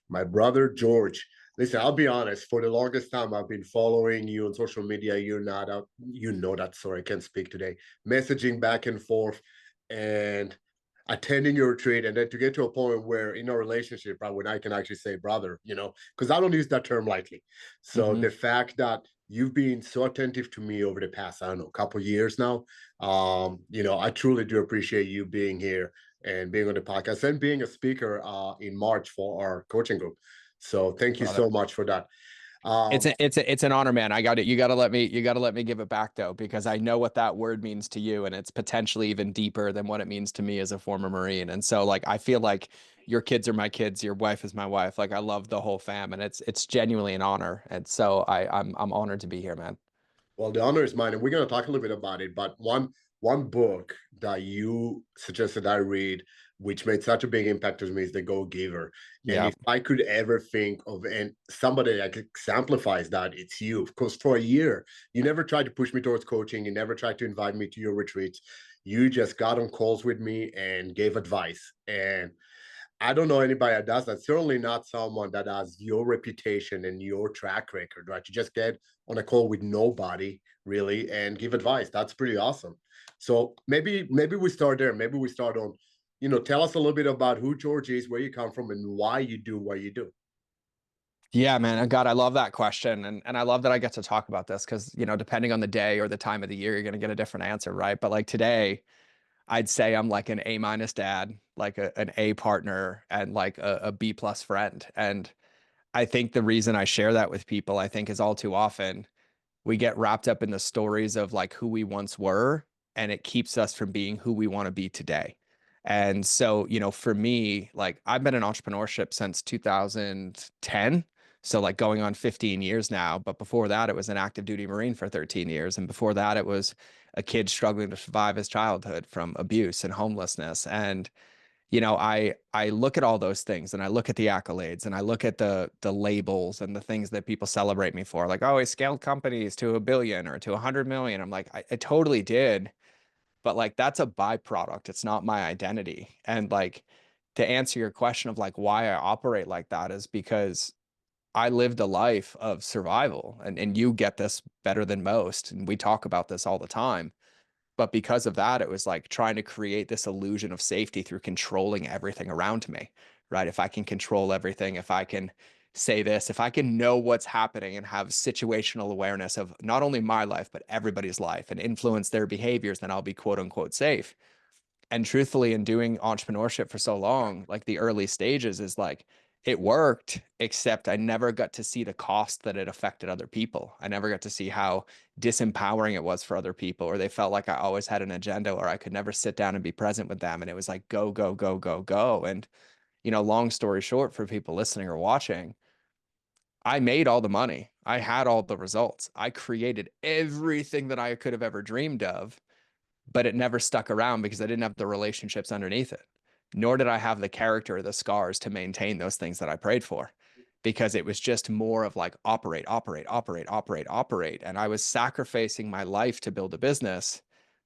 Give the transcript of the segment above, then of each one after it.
My brother George. Listen, I'll be honest. For the longest time, I've been following you on social media. You're not out. You know that. Sorry, I can't speak today. Messaging back and forth, and attending your retreat, and then to get to a point where in a relationship, right, when I can actually say brother, because I don't use that term lightly. So Hmm. the fact that you've been so attentive to me over the past, I don't know, couple years now, I truly do appreciate you being here and being on the podcast and being a speaker in March for our coaching group. So thank you so Brother. much for that. It's Um, it's an honor, man. I got it. You got to let me give it back though, because I know what that word means to you, and it's potentially even deeper than what it means to me as a former Marine. And so, like, I feel like your kids are my kids, your wife is my wife. Like, I love the whole fam, and it's genuinely an honor. And so, I'm honored to be here, man. well, the honor is mine, and we're going to talk a little bit about it. But one book that you suggested I read, which made such a big impact on me, is The Go Giver. And Yeah. if I could ever think of somebody that exemplifies that, it's you. Because for a year, you never tried to push me towards coaching. You never tried to invite me to your retreats. You just got on calls with me and gave advice. And I don't know anybody that does that. Certainly not someone that has your reputation and your track record, right? You just get on a call with nobody really and give advice. That's pretty awesome. So maybe we start there. Maybe we start on, tell us a little bit about who George is, where you come from, and why you do what you do. Yeah, man. And God, I love that question. And I love that I get to talk about this because, depending on the day or the time of the year, you're going to get a different answer, right? But like today, I'd say I'm like an A minus dad, like an A partner, and like a B plus friend. And I think the reason I share that with people, I think, is all too often we get wrapped up in the stories of like who we once were, and it keeps us from being who we want to be today. And so, for me, like I've been in entrepreneurship since 2010. So, like going on 15 years now. But before that, it was an active duty Marine for 13 years. And before that, it was a kid struggling to survive his childhood from abuse and homelessness. And I look at all those things and I look at the accolades and I look at the labels and the things that people celebrate me for, like, oh, I scaled companies to 1 billion or to 100 million. I'm like, I totally did, but like that's a byproduct. It's not my identity. And like to answer your question of like why I operate like that is because I lived a life of survival, and you get this better than most. And we talk about this all the time, but because of that, it was like trying to create this illusion of safety through controlling everything around me, right? If I can control everything, if I can say this, if I can know what's happening and have situational awareness of not only my life, but everybody's life and influence their behaviors, then I'll be quote unquote safe. And truthfully, in doing entrepreneurship for so long, like the early stages is like it worked, except I never got to see the cost that it affected other people. I never got to see how disempowering it was for other people, or they felt like I always had an agenda, or I could never sit down and be present with them. And it was like, go, go, go, go, go. And, long story short, for people listening or watching, I made all the money. I had all the results. I created everything that I could have ever dreamed of, but it never stuck around because I didn't have the relationships underneath it. Nor did I have the character or the scars to maintain those things that I prayed for, because it was just more of like operate, operate, operate, operate, operate. And I was sacrificing my life to build a business.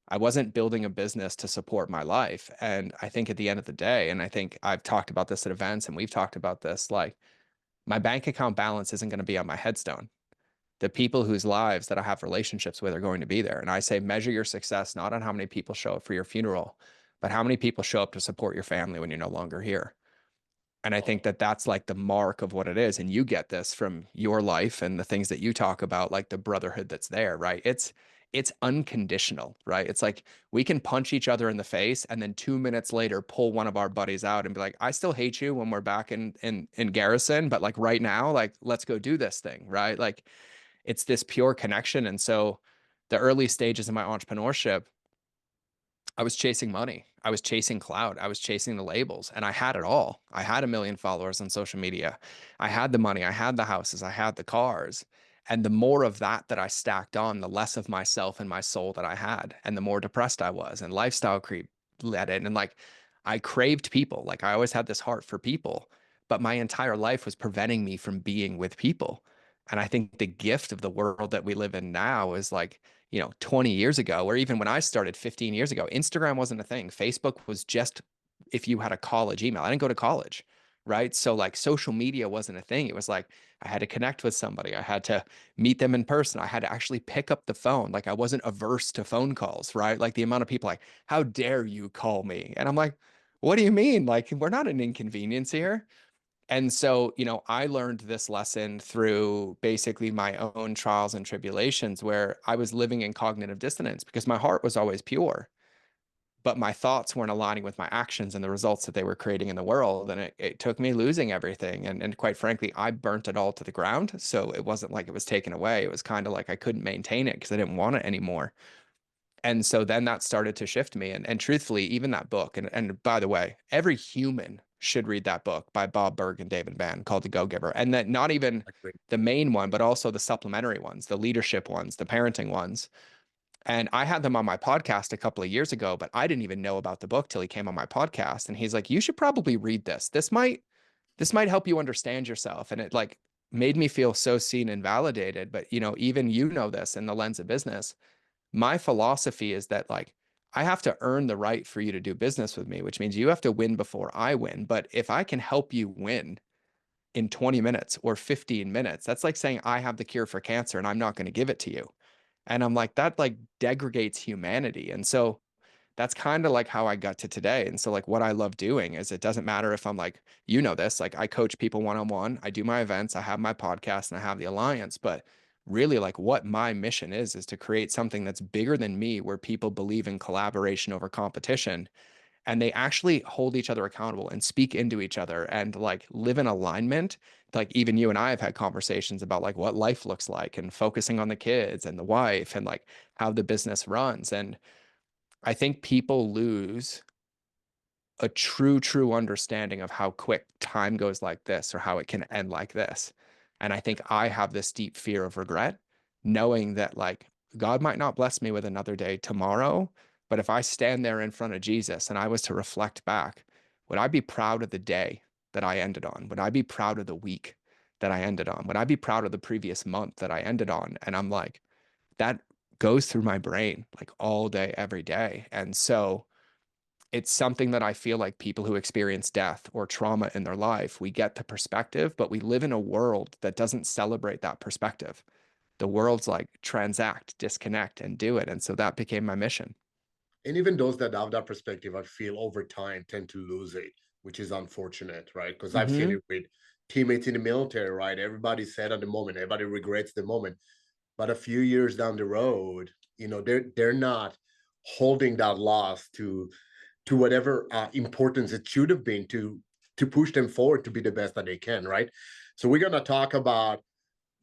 I wasn't building a business to support my life. And I think at the end of the day, and I think I've talked about this at events and we've talked about this, like my bank account balance isn't going to be on my headstone. The people whose lives that I have relationships with are going to be there. And I say, measure your success not on how many people show up for your funeral, but how many people show up to support your family when you're no longer here. And I think that that's like the mark of what it is. And you get this from your life and the things that you talk about, like the brotherhood that's there, right? It's unconditional, right? It's like we can punch each other in the face and then 2 minutes later pull one of our buddies out and be like, I still hate you when we're back in garrison, but like right now, like let's go do this thing, right? Like it's this pure connection. And so the early stages of my entrepreneurship, I was chasing money. I was chasing clout. I was chasing the labels, and I had it all. I had 1 million followers on social media. I had the money. I had the houses. I had the cars. And the more of that I stacked on, the less of myself and my soul that I had, and the more depressed I was, and lifestyle creep led in. And like I craved people. Like I always had this heart for people, but my entire life was preventing me from being with people. And I think the gift of the world that we live in now is like, 20 years ago, or even when I started 15 years ago, Instagram wasn't a thing. Facebook was just if you had a college email. I didn't go to college, right? So like social media wasn't a thing. It was like I had to connect with somebody. I had to meet them in person. I had to actually pick up the phone. Like I wasn't averse to phone calls, right? Like the amount of people like, how dare you call me? And I'm like, what do you mean? Like we're not an inconvenience here. And so, I learned this lesson through basically my own trials and tribulations where I was living in cognitive dissonance because my heart was always pure, but my thoughts weren't aligning with my actions and the results that they were creating in the world. And it took me losing everything. And quite frankly, I burnt it all to the ground. So it wasn't like it was taken away. It was kind of like I couldn't maintain it because I didn't want it anymore. And so then that started to shift me. And truthfully, even that book, and by the way, every human should read that book by Bob Berg and David Bann called The Go-Giver. And that not even Agree. the main one, but also the supplementary ones, the leadership ones, the parenting ones. And I had them on my podcast a couple of years ago, but I didn't even know about the book till he came on my podcast. And he's like, you should probably read this. This might help you understand yourself. And it like made me feel so seen and validated. But even this in the lens of business, my philosophy is that like I have to earn the right for you to do business with me, which means you have to win before I win. But if I can help you win in 20 minutes or 15 minutes, that's like saying I have the cure for cancer and I'm not going to give it to you. And I'm like, that like degrades humanity. And so that's kind of like how I got to today. And so like what I love doing is it doesn't matter if I'm like, this, like I coach people one-on-one, I do my events, I have my podcast and I have the alliance, but really like what my mission is to create something that's bigger than me where people believe in collaboration over competition and they actually hold each other accountable and speak into each other and like live in alignment. Like even you and I have had conversations about like what life looks like and focusing on the kids and the wife and like how the business runs. And I think people lose a true understanding of how quick time goes like this or how it can end like this. And I think I have this deep fear of regret, knowing that like God might not bless me with another day tomorrow, but if I stand there in front of Jesus and I was to reflect back, would I be proud of the day that I ended on? Would I be proud of the week that I ended on? Would I be proud of the previous month that I ended on? And I'm like, that goes through my brain like all day, every day. And so it's something that I feel like people who experience death or trauma in their life, we get the perspective, but we live in a world that doesn't celebrate that perspective. The world's like transact, disconnect, and do it. And so that became my mission. And even those that have that perspective, I feel over time tend to lose it, which is unfortunate, right? Because I've seen Mm-hmm. it with teammates in the military, right? Everybody's sad at the moment, everybody regrets the moment. But a few years down the road, they're not holding that loss to whatever importance it should have been to push them forward to be the best that they can, right? So we're gonna talk about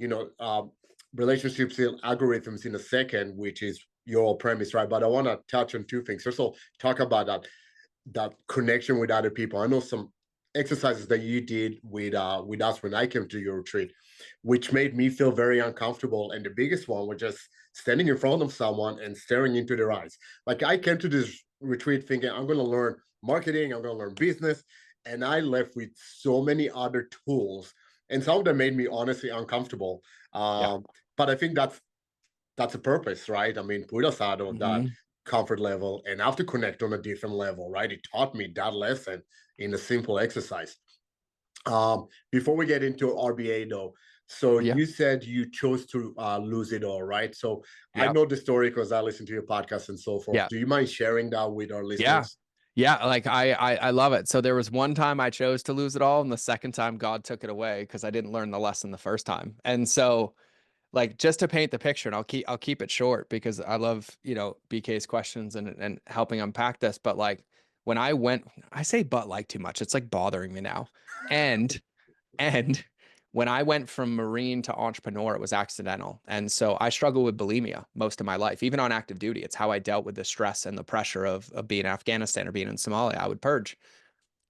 you know um, relationships and algorithms in a second, which is your whole premise, right? But I want to touch on two things. First of all, talk about that connection with other people. I know some exercises that you did with us when I came to your retreat, which made me feel very uncomfortable. And the biggest one was just standing in front of someone and staring into their eyes. Like I came to this retreat thinking I'm going to learn marketing, I'm going to learn business, and I left with so many other tools, and some of them made me honestly uncomfortable. Yeah. But I think that's a purpose, right? I mean, put us out of that Mm-hmm. comfort level and have to connect on a different level, right? It taught me that lesson in a simple exercise. Before we get into RBA though, so Yeah. you said you chose to lose it all, right? So I Yeah. know the story because I listen to your podcast and so forth. Yeah. Do you mind sharing that with our Yeah. listeners? Yeah. Like I love it. So there was one time I chose to lose it all, and the second time God took it away because I didn't learn the lesson the first time. And so like just to paint the picture, and I'll keep it short because I love, BK's questions and helping unpack this. But like when I say but like too much, it's like bothering me now. And and when I went from Marine to entrepreneur, it was accidental. And so I struggled with bulimia most of my life, even on active duty. It's how I dealt with the stress and the pressure of being in Afghanistan or being in Somalia. I would purge.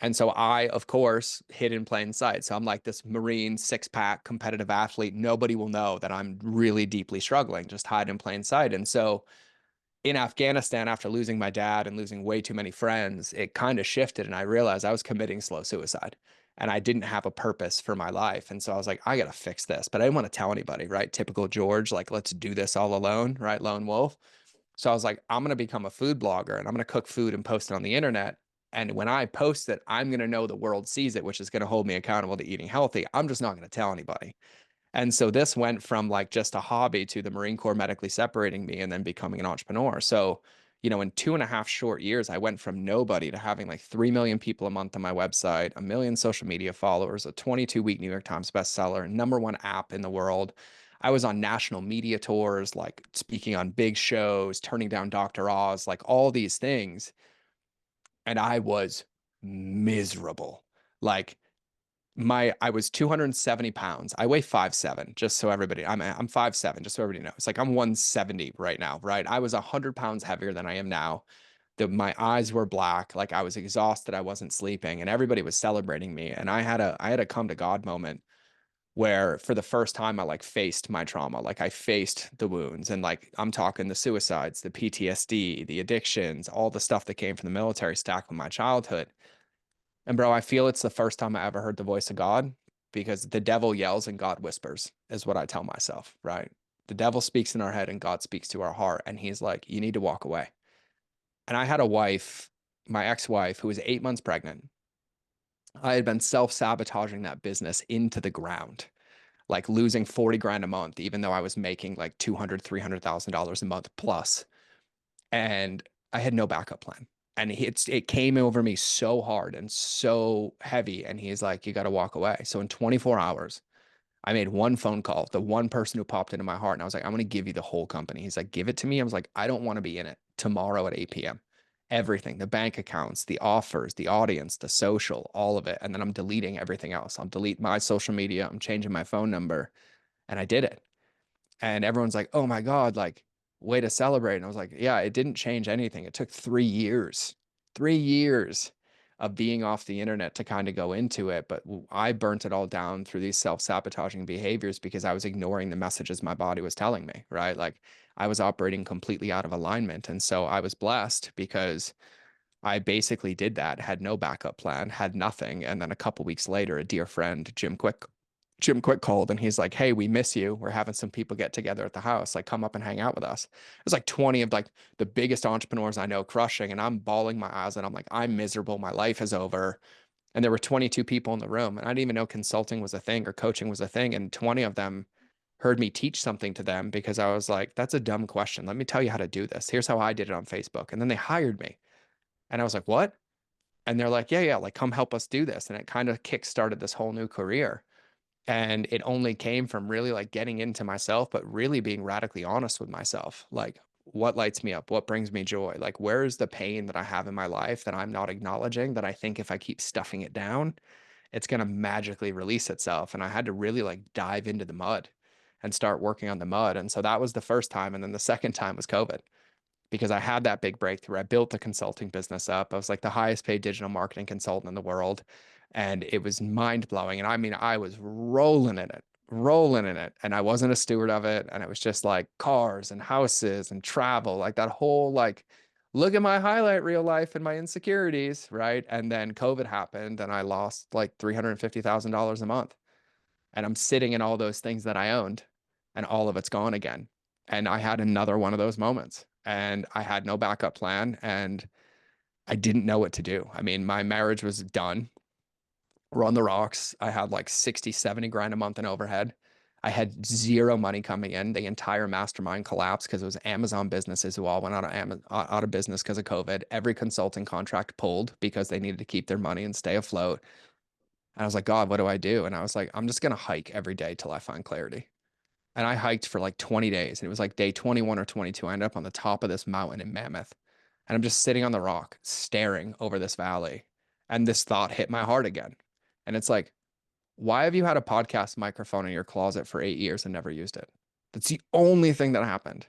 And so I, of course, hid in plain sight. So I'm like this Marine six-pack competitive athlete. Nobody will know that I'm really deeply struggling, just hide in plain sight. And so in Afghanistan, after losing my dad and losing way too many friends, it kind of shifted. And I realized I was committing slow suicide and I didn't have a purpose for my life. And so I was like, I got to fix this. But I didn't want to tell anybody, right? Typical George, like, let's do this all alone, right? Lone wolf. So I was like, I'm going to become a food blogger and I'm going to cook food and post it on the internet. And when I post it, I'm going to know the world sees it, which is going to hold me accountable to eating healthy. I'm just not going to tell anybody. And so this went from like just a hobby to the Marine Corps medically separating me and then becoming an entrepreneur. So, in 2.5 short years, I went from nobody to having like 3 million people a month on my website, a million social media followers, a 22-week New York Times bestseller, #1 app in the world. I was on national media tours, like speaking on big shows, turning down Dr. Oz, like all these things. And I was miserable. Like, I was 270 pounds. I weigh 5'7", just so everybody, I'm 5'7", just so everybody knows. Like I'm 170 right now, right? I was 100 pounds heavier than I am now. My eyes were black, like I was exhausted, I wasn't sleeping, and everybody was celebrating me. And I had a come to God moment where for the first time I like faced my trauma. Like I faced the wounds, and like I'm talking the suicides, the PTSD, the addictions, all the stuff that came from the military stacked with my childhood. And bro, I feel it's the first time I ever heard the voice of God, because the devil yells and God whispers, is what I tell myself, right? The devil speaks in our head and God speaks to our heart. And he's like, you need to walk away. And I had a wife, my ex-wife, who was 8 months pregnant. I had been self-sabotaging that business into the ground, like losing 40 grand a month, even though I was making like 200, $300,000 a month plus. And I had no backup plan. And it came over me so hard and so heavy. And he's like, you got to walk away. So in 24 hours, I made one phone call, the one person who popped into my heart. And I was like, I'm going to give you the whole company. He's like, give it to me. I was like, I don't want to be in it tomorrow at 8 p.m. Everything, the bank accounts, the offers, the audience, the social, all of it. And then I'm deleting everything else. I'll delete my social media. I'm changing my phone number. And I did it. And everyone's like, oh my God, like, way to celebrate. And I was like, yeah, it didn't change anything. It took 3 years, 3 years of being off the internet to kind of go into it. But I burnt it all down through these self-sabotaging behaviors because I was ignoring the messages my body was telling me, right? Like I was operating completely out of alignment. And so I was blessed because I basically did that, had no backup plan, had nothing. And then a couple weeks later, a dear friend, Jim Quick called, and he's like, hey, we miss you. We're having some people get together at the house. Like, come up and hang out with us. It was like 20 of like the biggest entrepreneurs I know crushing. And I'm bawling my eyes and I'm like, I'm miserable. My life is over. And there were 22 people in the room. And I didn't even know consulting was a thing or coaching was a thing. And 20 of them heard me teach something to them because I was like, that's a dumb question. Let me tell you how to do this. Here's how I did it on Facebook. And then they hired me. And I was like, what? And they're like, yeah, like come help us do this. And it kind of kick-started this whole new career. And it only came from really like getting into myself, but really being radically honest with myself. Like, what lights me up? What brings me joy? Like, where is the pain that I have in my life that I'm not acknowledging, that I think if I keep stuffing it down, it's going to magically release itself? And I had to really like dive into the mud and start working on the mud. And so that was the first time. And then the second time was COVID, because I had that big breakthrough. I built the consulting business up. I was like the highest paid digital marketing consultant in the world. And it was mind blowing. And I mean, I was rolling in it, rolling in it. And I wasn't a steward of it. And it was just like cars and houses and travel, like that whole, like, look at my highlight reel life and my insecurities. Right. And then COVID happened and I lost like $350,000 a month. And I'm sitting in all those things that I owned, and all of it's gone again. And I had another one of those moments, and I had no backup plan, and I didn't know what to do. I mean, my marriage was done. We're on the rocks. I had like 60, 70 grand a month in overhead. I had zero money coming in. The entire mastermind collapsed because it was Amazon businesses who all went out of business because of COVID. Every consulting contract pulled because they needed to keep their money and stay afloat. And I was like, God, what do I do? And I was like, I'm just going to hike every day till I find clarity. And I hiked for like 20 days. And it was like day 21 or 22. I ended up on the top of this mountain in Mammoth. And I'm just sitting on the rock, staring over this valley. And this thought hit my heart again. And it's like, why have you had a podcast microphone in your closet for 8 years and never used it? That's the only thing that happened.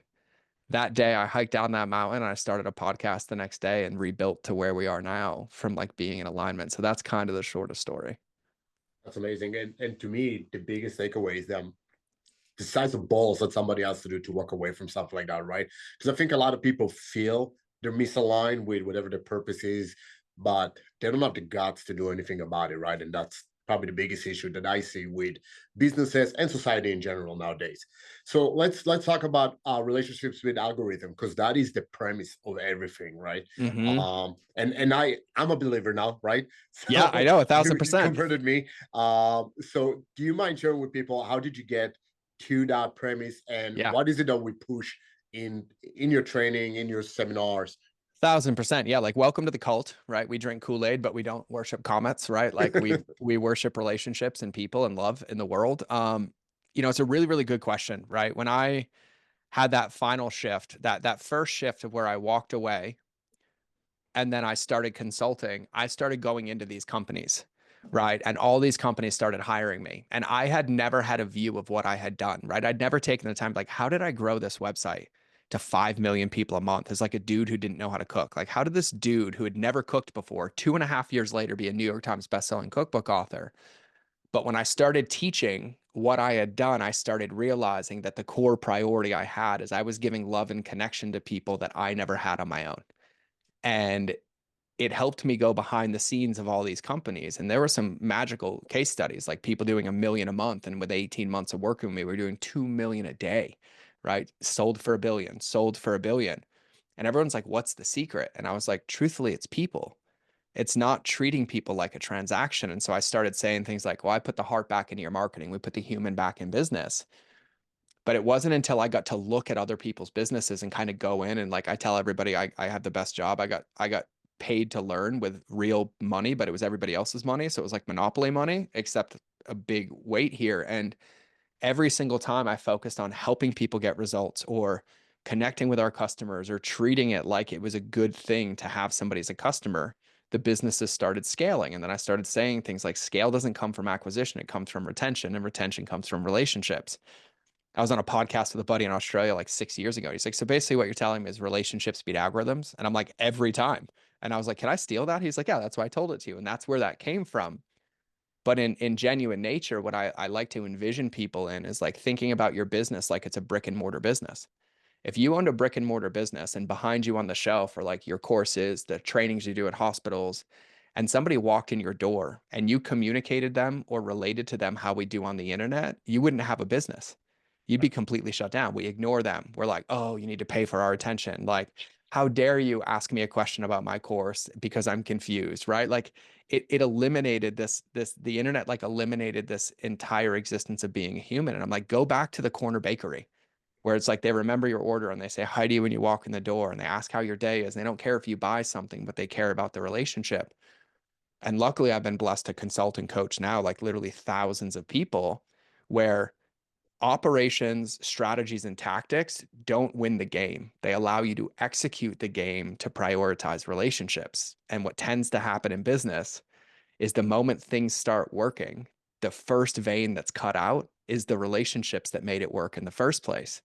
That day, I hiked down that mountain and I started a podcast the next day and rebuilt to where we are now from like being in alignment. So that's kind of the shortest story. That's amazing. And to me, the biggest takeaway is the size of balls that somebody has to do to walk away from stuff like that, right? Because I think a lot of people feel they're misaligned with whatever their purpose is, but they don't have the guts to do anything about it, right? And that's probably the biggest issue that I see with businesses and society in general nowadays. So let's talk about relationships with algorithm, because that is the premise of everything, right? Hmm. And I'm a believer now, right? Yeah, I So know, a you thousand you percent. converted me. So do you mind sharing with people, how did you get to that premise, and Yeah. what is it that we push in your training, in your seminars? 1000%. Yeah. Like, welcome to the cult, right? We drink Kool-Aid, but we don't worship comets, right? Like, we worship relationships and people and love in the world. It's a really, really good question, right? When I had that final shift, that first shift of where I walked away and then I started consulting, I started going into these companies, right? And all these companies started hiring me. And I had never had a view of what I had done, right? I'd never taken the time, like, how did I grow this website to 5 million people a month as like a dude who didn't know how to cook? Like, how did this dude who had never cooked before, 2.5 years later, be a New York Times bestselling cookbook author? But when I started teaching what I had done, I started realizing that the core priority I had is I was giving love and connection to people that I never had on my own. And it helped me go behind the scenes of all these companies. And there were some magical case studies, like people doing 1 million a month. And with 18 months of working with me, we were doing 2 million a day, right? Sold for 1 billion, sold for 1 billion. And everyone's like, what's the secret? And I was like, truthfully, it's people. It's not treating people like a transaction. And so I started saying things like, well, I put the heart back into your marketing. We put the human back in business. But it wasn't until I got to look at other people's businesses and kind of go in and, like, I tell everybody I have the best job. I got paid to learn with real money, but it was everybody else's money. So it was like monopoly money, except a big weight here. And every single time I focused on helping people get results or connecting with our customers or treating it like it was a good thing to have somebody as a customer, the businesses started scaling. And then I started saying things like, scale doesn't come from acquisition, it comes from retention, and retention comes from relationships. I was on a podcast with a buddy in Australia like 6 years ago. He's like, so basically what you're telling me is relationships beat algorithms. And I'm like, every time. And I was like, can I steal that? He's like, yeah, that's why I told it to you. And that's where that came from. But in genuine nature, what I like to envision people in is like thinking about your business like it's a brick and mortar business. If you owned a brick and mortar business and behind you on the shelf are like your courses, the trainings you do at hospitals, and somebody walked in your door and you communicated them or related to them how we do on the internet, you wouldn't have a business. You'd be completely shut down. We ignore them. We're like, oh, you need to pay for our attention. Like, how dare you ask me a question about my course because I'm confused, right? Like, it eliminated the internet like eliminated this entire existence of being a human. And I'm like, go back to the corner bakery where it's like they remember your order and they say hi to you when you walk in the door and they ask how your day is. And they don't care if you buy something, but they care about the relationship. And luckily, I've been blessed to consult and coach now, like literally thousands of people, where operations, strategies, and tactics don't win the game. They allow you to execute the game to prioritize relationships. And what tends to happen in business is the moment things start working, the first vein that's cut out is the relationships that made it work in the first place.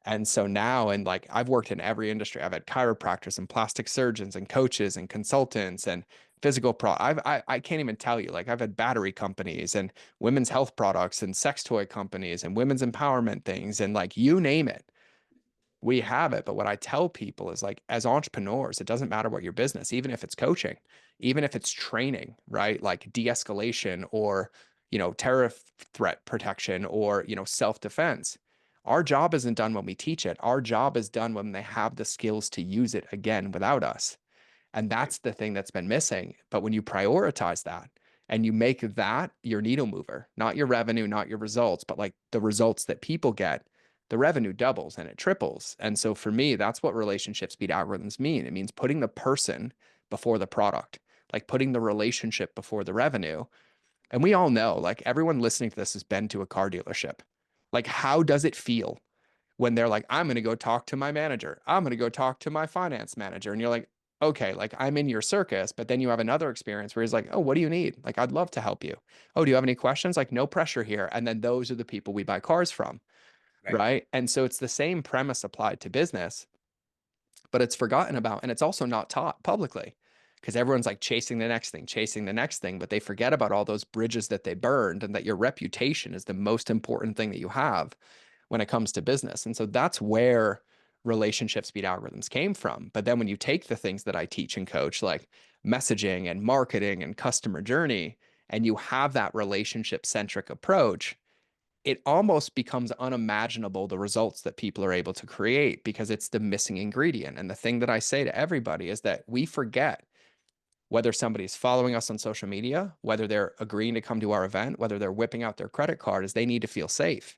And so now, and like, I've worked in every industry. I've had chiropractors and plastic surgeons and coaches and consultants and physical I can't even tell you, like, I've had battery companies and women's health products and sex toy companies and women's empowerment things. And like, you name it, we have it. But what I tell people is, like, as entrepreneurs, it doesn't matter what your business, even if it's coaching, even if it's training, right? Like de-escalation or, tariff threat protection or, self-defense. Our job isn't done when we teach it. Our job is done when they have the skills to use it again without us. And that's the thing that's been missing. But when you prioritize that and you make that your needle mover, not your revenue, not your results, but like the results that people get, the revenue doubles and it triples. And so for me, that's what relationship speed algorithms mean. It means putting the person before the product, like putting the relationship before the revenue. And we all know, like, everyone listening to this has been to a car dealership. Like, how does it feel when they're like, I'm going to go talk to my manager. I'm going to go talk to my finance manager. And you're like, okay, like, I'm in your circus. But then you have another experience where he's like, oh, what do you need? Like, I'd love to help you. Oh, do you have any questions? Like, no pressure here. And then those are the people we buy cars from. Right. Right. And so it's the same premise applied to business, but it's forgotten about. And it's also not taught publicly because everyone's like chasing the next thing, chasing the next thing. But they forget about all those bridges that they burned and that your reputation is the most important thing that you have when it comes to business. And so that's where relationship speed algorithms came from. But then when you take the things that I teach and coach, like messaging and marketing and customer journey, and you have that relationship centric approach, it almost becomes unimaginable the results that people are able to create because it's the missing ingredient. And the thing that I say to everybody is that we forget whether somebody's following us on social media, whether they're agreeing to come to our event, whether they're whipping out their credit card, is they need to feel safe.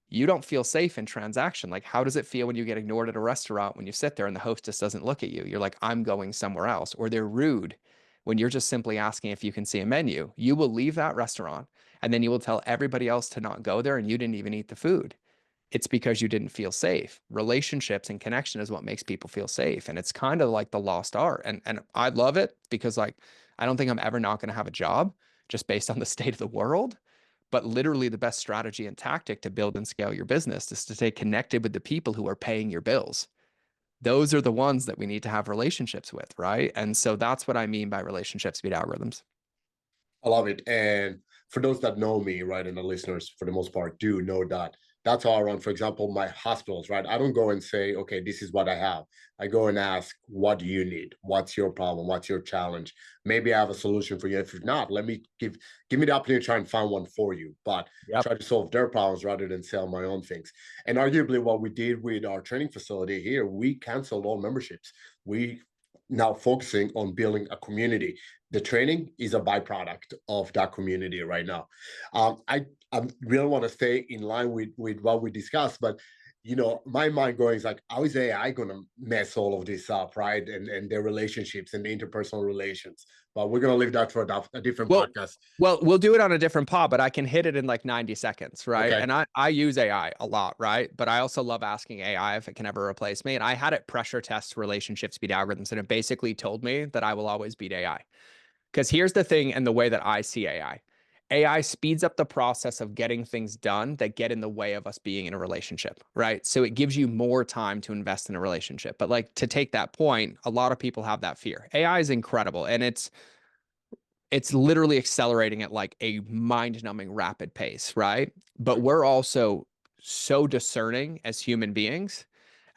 You don't feel safe in transaction. Like, how does it feel when you get ignored at a restaurant when you sit there and the hostess doesn't look at you? You're like, I'm going somewhere else. Or they're rude when you're just simply asking if you can see a menu. You will leave that restaurant and then you will tell everybody else to not go there and you didn't even eat the food. It's because you didn't feel safe. Relationships and connection is what makes people feel safe. And it's kind of like the lost art. And I love it because like I don't think I'm ever not going to have a job just based on the state of the world. But literally the best strategy and tactic to build and scale your business is to stay connected with the people who are paying your bills. Those are the ones that we need to have relationships with, right? And so that's what I mean by relationship speed algorithms. I love it. And for those that know me, right, and the listeners for the most part do know that that's how I run. For example, my hospitals, right? I don't go and say, okay, this is what I have. I go and ask, what do you need? What's your problem? What's your challenge? Maybe I have a solution for you. If not, let me give me the opportunity to try and find one for you, but Yep. try to solve their problems rather than sell my own things. And arguably what we did with our training facility here, we canceled all memberships. We now focusing on building a community. The training is a byproduct of that community right now. I really want to stay in line with what we discussed, but my mind going is like, how is AI going to mess all of this up, right? And their relationships and the interpersonal relations. But we're going to leave that for a different Well, podcast. well, we'll do it on a different pod, but I can hit it in like 90 seconds, right? Okay. And I use AI a lot, right? But I also love asking AI if it can ever replace me. And I had it pressure test relationship speed algorithms, and it basically told me that I will always beat AI. Because here's the thing and the way that I see AI. AI speeds up the process of getting things done that get in the way of us being in a relationship, right? So it gives you more time to invest in a relationship. But like to take that point, a lot of people have that fear. AI is incredible and it's literally accelerating at like a mind-numbing rapid pace, right? But Right. we're also so discerning as human beings.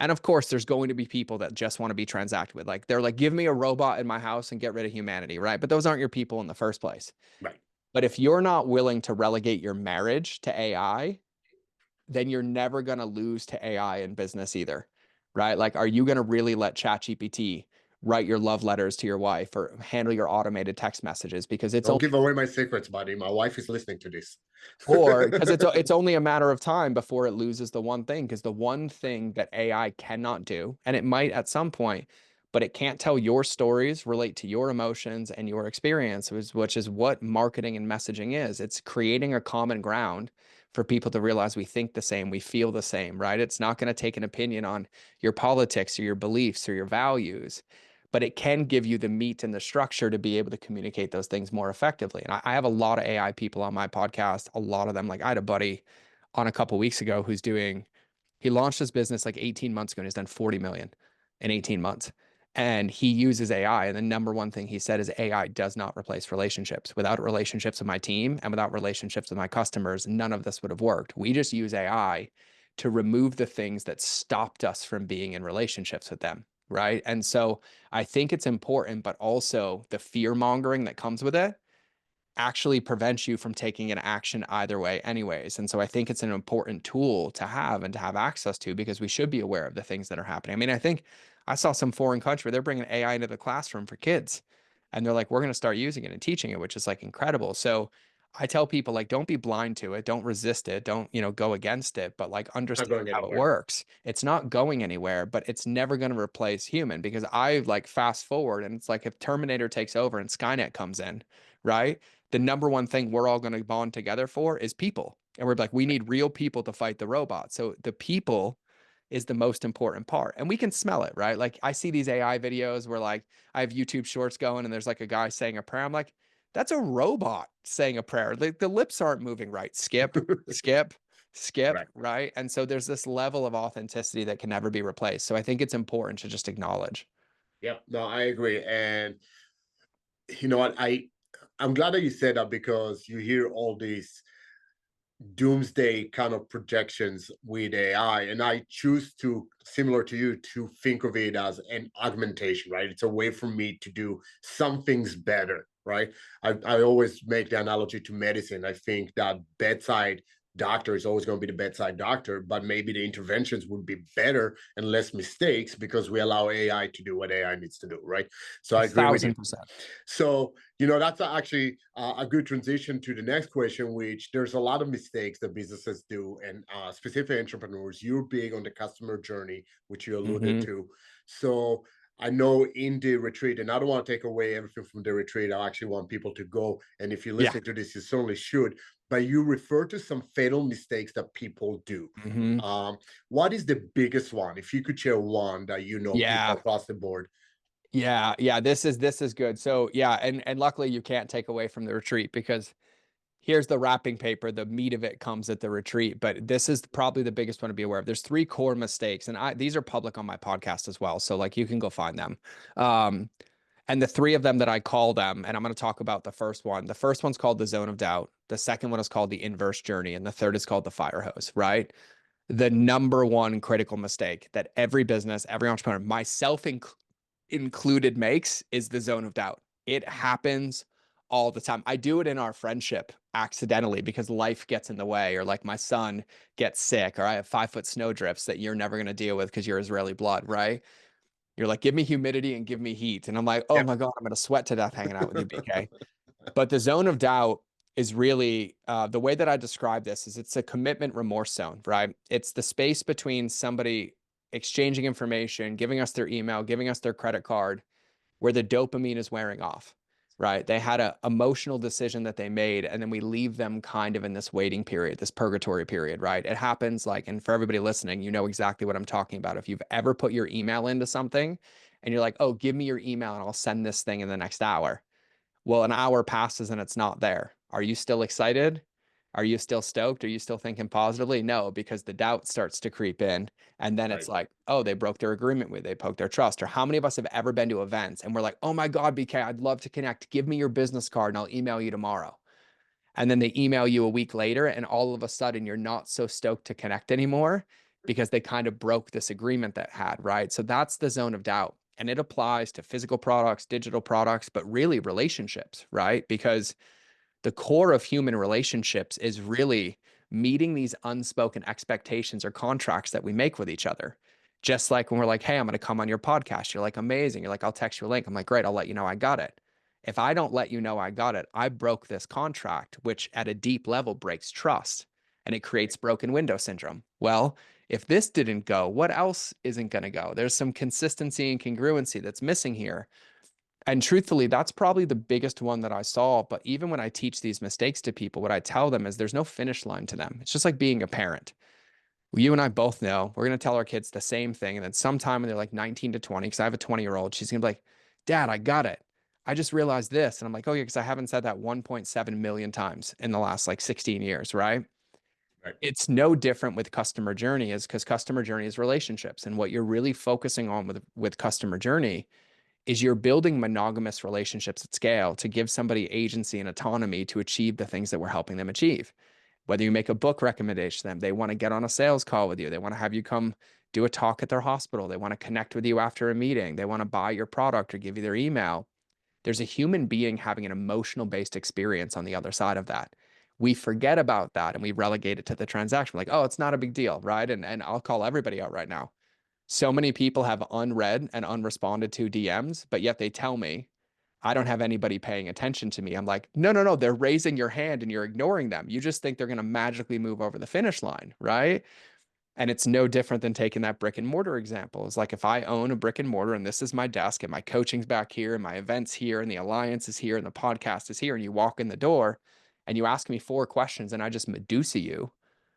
And of course, there's going to be people that just want to be transacted with. Like they're like, give me a robot in my house and get rid of humanity, right? But those aren't your people in the first place. Right. But if you're not willing to relegate your marriage to AI, then you're never going to lose to AI in business either, right? Like, are you going to really let ChatGPT write your love letters to your wife or handle your automated text messages because it's Don't only give away my secrets, buddy. My wife is listening to this. or because it's only a matter of time before it loses the one thing because the one thing that AI cannot do and it might at some point but it can't tell your stories relate to your emotions and your experiences which is what marketing and messaging is. It's creating a common ground for people to realize we think the same, we feel the same, right? It's not going to take an opinion on your politics or your beliefs or your values, but it can give you the meat and the structure to be able to communicate those things more effectively. And I have a lot of AI people on my podcast, a lot of them. Like I had a buddy on a couple weeks ago who's he launched his business like 18 months ago and he's done 40 million in 18 months. And he uses AI. And the number one thing he said is AI does not replace relationships. Without relationships with my team and without relationships with my customers, none of this would have worked. We just use AI to remove the things that stopped us from being in relationships with them. Right. And so I think it's important, but also the fear mongering that comes with it actually prevents you from taking an action either way anyways. And so I think it's an important tool to have and to have access to because we should be aware of the things that are happening. I mean, I think I saw some foreign country where they're bringing AI into the classroom for kids and they're like, we're going to start using it and teaching it, which is like incredible. So I tell people like, don't be blind to it. Don't resist it. Don't, go against it, but like Not understand going how it anywhere. works. It's not going anywhere, but it's never going to replace human because I like fast forward and it's like if Terminator takes over and Skynet comes in, right? The number one thing we're all going to bond together for is people. And we're like, we need real people to fight the robots. So the people is the most important part. And we can smell it, right? Like I see these AI videos where like I have YouTube shorts going and there's like a guy saying a prayer. I'm like, that's a robot saying a prayer. Like the lips aren't moving right. Skip, skip, skip, Right. right? And so there's this level of authenticity that can never be replaced. So I think it's important to just acknowledge. Yeah. No, I agree. And you know what? I'm glad that you said that because you hear all these doomsday kind of projections with AI. And I choose to, similar to you, to think of it as an augmentation, right? It's a way for me to do some things better right? I always make the analogy to medicine. I think that bedside doctor is always going to be the bedside doctor, but maybe the interventions would be better and less mistakes because we allow AI to do what AI needs to do, right? So A I agree with you. thousand percent. So, that's actually a good transition to the next question, which there's a lot of mistakes that businesses do, and specific entrepreneurs, you're big on the customer journey, which you alluded Hmm. to. So, I know in the retreat, and I don't want to take away everything from the retreat. I actually want people to go. And if you're Yeah. listening to this, you certainly should. But you refer to some fatal mistakes that people do. Hmm. Um, what is the biggest one? If you could share one that people Yeah. across the board. Yeah. Yeah. This is good. So yeah, and luckily you can't take away from the retreat because here's the wrapping paper. The meat of it comes at the retreat, but this is probably the biggest one to be aware of. There's three core mistakes, and these are public on my podcast as well. So like you can go find them. Um, and the three of them that I call them, and I'm going to talk about the first one. The first one's called the zone of doubt. The second one is called the inverse journey, and the third is called the fire hose, right? The number one critical mistake that every business, every entrepreneur, myself included, makes is the zone of doubt. It happens all the time. I do it in our friendship accidentally because life gets in the way, or like my son gets sick, or I have 5 foot snow drifts that you're never going to deal with because you're Israeli blood, right? You're like, give me humidity and give me heat. And I'm like, oh Yep. my God, I'm going to sweat to death hanging out with you, BK. But the zone of doubt is really the way that I describe this is it's a commitment remorse zone, right? It's the space between somebody exchanging information, giving us their email, giving us their credit card, where the dopamine is wearing off, right? They had an emotional decision that they made, and then we leave them kind of in this waiting period, this purgatory period, right? It happens like, and for everybody listening, you know exactly what I'm talking about. If you've ever put your email into something and you're like, oh, give me your email and I'll send this thing in the next hour. Well, an hour passes and it's not there. Are you still excited? Are you still stoked? Are you still thinking positively? No, because the doubt starts to creep in. And then it's Right. like, oh, they broke their agreement with, they poked their trust. Or how many of us have ever been to events and we're like, oh my God, BK, I'd love to connect. Give me your business card and I'll email you tomorrow. And then they email you a week later, and all of a sudden you're not so stoked to connect anymore because they kind of broke this agreement that had, right? So that's the zone of doubt. And it applies to physical products, digital products, but really relationships, right? Because the core of human relationships is really meeting these unspoken expectations or contracts that we make with each other. Just like when we're like, hey, I'm going to come on your podcast. You're like, amazing. You're like, I'll text you a link. I'm like, great. I'll let you know I got it. If I don't let you know I got it, I broke this contract, which at a deep level breaks trust and it creates broken window syndrome. Well, if this didn't go, what else isn't going to go? There's some consistency and congruency that's missing here. And truthfully, that's probably the biggest one that I saw. But even when I teach these mistakes to people, what I tell them is there's no finish line to them. It's just like being a parent. You and I both know we're going to tell our kids the same thing. And then sometime when they're like 19 to 20, because I have a 20-year-old, she's going to be like, Dad, I got it. I just realized this. And I'm like, oh, yeah, because I haven't said that 1.7 million times in the last like 16 years, right? Right. It's no different with customer journey, is because customer journey is relationships. And what you're really focusing on with customer journey is you're building monogamous relationships at scale to give somebody agency and autonomy to achieve the things that we're helping them achieve. Whether you make a book recommendation to them, they want to get on a sales call with you, they want to have you come do a talk at their hospital, they want to connect with you after a meeting, they want to buy your product or give you their email. There's a human being having an emotional based experience on the other side of that. We forget about that and we relegate it to the transaction. Like, oh, it's not a big deal, right? And I'll call everybody out right now. So many people have unread and unresponded to DMs, but yet they tell me I don't have anybody paying attention to me. I'm like, no, no, no, they're raising your hand and you're ignoring them. You just think they're going to magically move over the finish line, right? And it's no different than taking that brick and mortar example. It's like if I own a brick and mortar and this is my desk and my coaching's back here and my events here and the alliance is here and the podcast is here, and you walk in the door and you ask me 4 questions and I just Medusa you,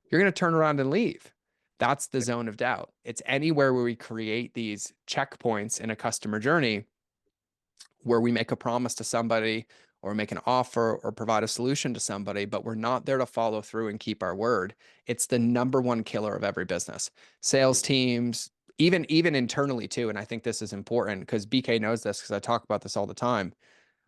you're going to turn around and leave. That's the zone of doubt. It's anywhere where we create these checkpoints in a customer journey where we make a promise to somebody or make an offer or provide a solution to somebody, but we're not there to follow through and keep our word. It's the number one killer of every business. Sales teams, even internally too. And I think this is important because BK knows this because I talk about this all the time.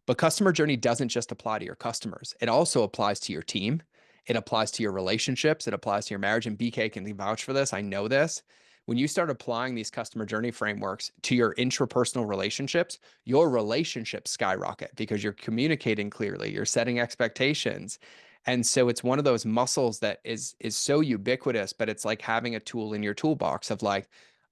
But customer journey doesn't just apply to your customers. It also applies to your team. It applies to your relationships. It applies to your marriage. And BK can vouch for this. I know this. when you start applying these customer journey frameworks to your intrapersonal relationships, your relationships skyrocket because you're communicating clearly, you're setting expectations. And so it's one of those muscles that is so ubiquitous, but it's like having a tool in your toolbox of like,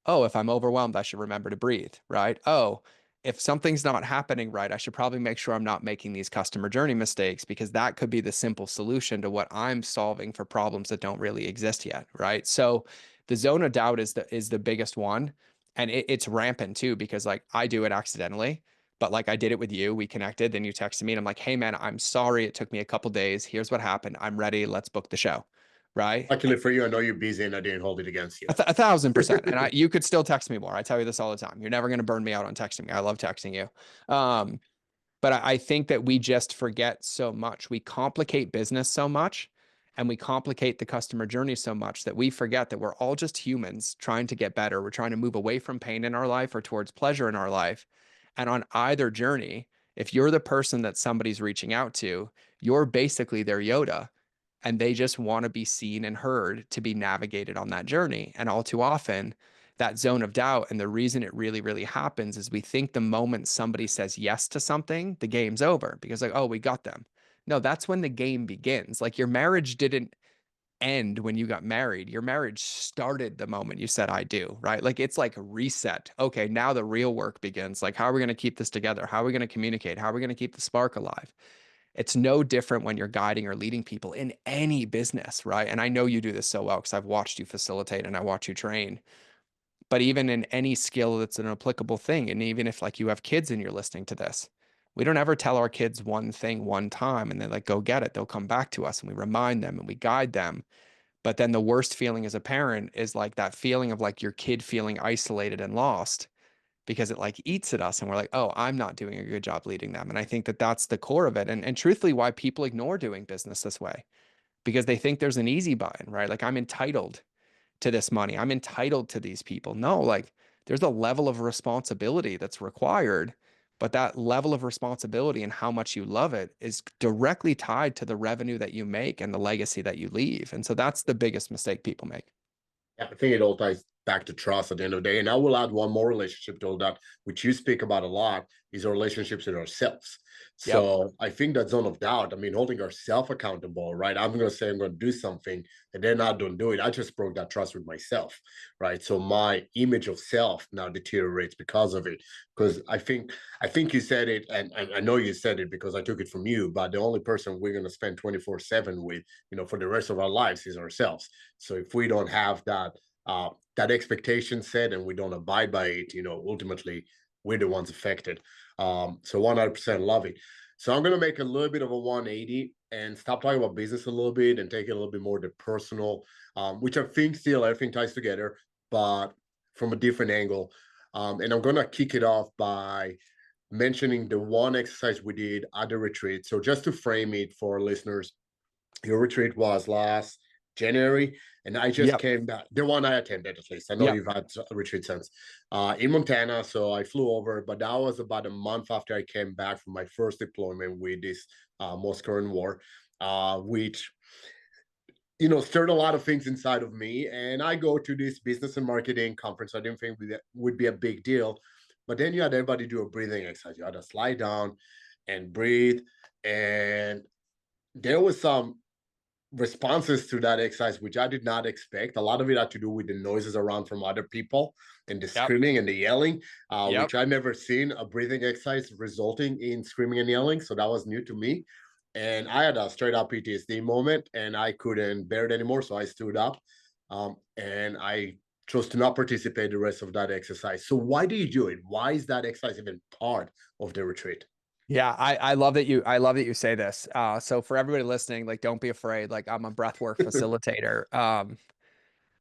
oh, if I'm overwhelmed, I should remember to breathe, right? Oh, if something's not happening right, I should probably make sure I'm not making these customer journey mistakes because that could be the simple solution to what I'm solving for problems that don't really exist yet, right? So the zone of doubt is the biggest one, and it's rampant too because like I do it accidentally, but like I did it with you. We connected, then you texted me, and I'm like, "Hey man, I'm sorry. It took me a couple days. Here's what happened. I'm ready. Let's book the show." Right? Luckily for you, I know you're busy and I didn't hold it against you. 1,000%. And you could still text me more. I tell you this all the time. You're never going to burn me out on texting me. I love texting you. But I think that we just forget so much. We complicate business so much and we complicate the customer journey so much that we forget that we're all just humans trying to get better. We're trying to move away from pain in our life or towards pleasure in our life. And on either journey, if you're the person that somebody's reaching out to, you're basically their Yoda and they just want to be seen and heard to be navigated on that journey. And all too often, that zone of doubt and the reason it really, really happens is we think the moment somebody says yes to something, the game's over because, like, oh, we got them. No, that's when the game begins. Like, your marriage didn't end when you got married. Your marriage started the moment you said, I do, right? Like, it's like a reset. Okay, now the real work begins. Like, how are we going to keep this together? How are we going to communicate? How are we going to keep the spark alive? It's no different when you're guiding or leading people in any business, right? And I know you do this so well because I've watched you facilitate and I watch you train. But even in any skill that's an applicable thing, and even if like you have kids and you're listening to this, we don't ever tell our kids one thing one time and they like go get it. They'll come back to us and we remind them and we guide them. But then the worst feeling as a parent is like that feeling of like your kid feeling isolated and lost because it like eats at us and we're like, oh, I'm not doing a good job leading them. And I think that that's the core of it. And truthfully, why people ignore doing business this way because they think there's an easy button, right? Like I'm entitled to this money. I'm entitled to these people. No, like there's a level of responsibility that's required, but that level of responsibility and how much you love it is directly tied to the revenue that you make and the legacy that you leave. And so that's the biggest mistake people make. Yeah, I think it all ties back to trust at the end of the day. And I will add one more relationship to all that, which you speak about a lot, is our relationships with ourselves. Yep. So I think that zone of doubt, I mean, holding ourselves accountable, right? I'm going to say I'm going to do something and then I don't do it. I just broke that trust with myself, right? So my image of self now deteriorates because of it. Because I think you said it, and I know you said it because I took it from you, but the only person we're going to spend 24/7 with, for the rest of our lives is ourselves. So if we don't have that expectation set and we don't abide by it, ultimately we're the ones affected. So 100% love it. So I'm going to make a little bit of a 180 and stop talking about business a little bit and take it a little bit more to personal, which I think still everything ties together, but from a different angle. And I'm going to kick it off by mentioning the one exercise we did at the retreat. So just to frame it for our listeners, your retreat was last January, and I just Yep. came back. The one I attended, at least. I know Yep. you've had a retreat since in Montana, so I flew over. But that was about a month after I came back from my first deployment with this most current war, which stirred a lot of things inside of me. And I go to this business and marketing conference. I didn't think would be a big deal, but then you had everybody do a breathing exercise. You had to slide down and breathe, and there was some responses to that exercise, which I did not expect. A lot of it had to do with the noises around from other people and the Yep. screaming and the yelling, Yep. which I've never seen a breathing exercise resulting in screaming and yelling. So that was new to me. And I had a straight up PTSD moment and I couldn't bear it anymore. So I stood up and I chose to not participate the rest of that exercise. So why do you do it? Why is that exercise even part of the retreat? Yeah, I love that you say this. So for everybody listening, like don't be afraid. Like I'm a breathwork facilitator.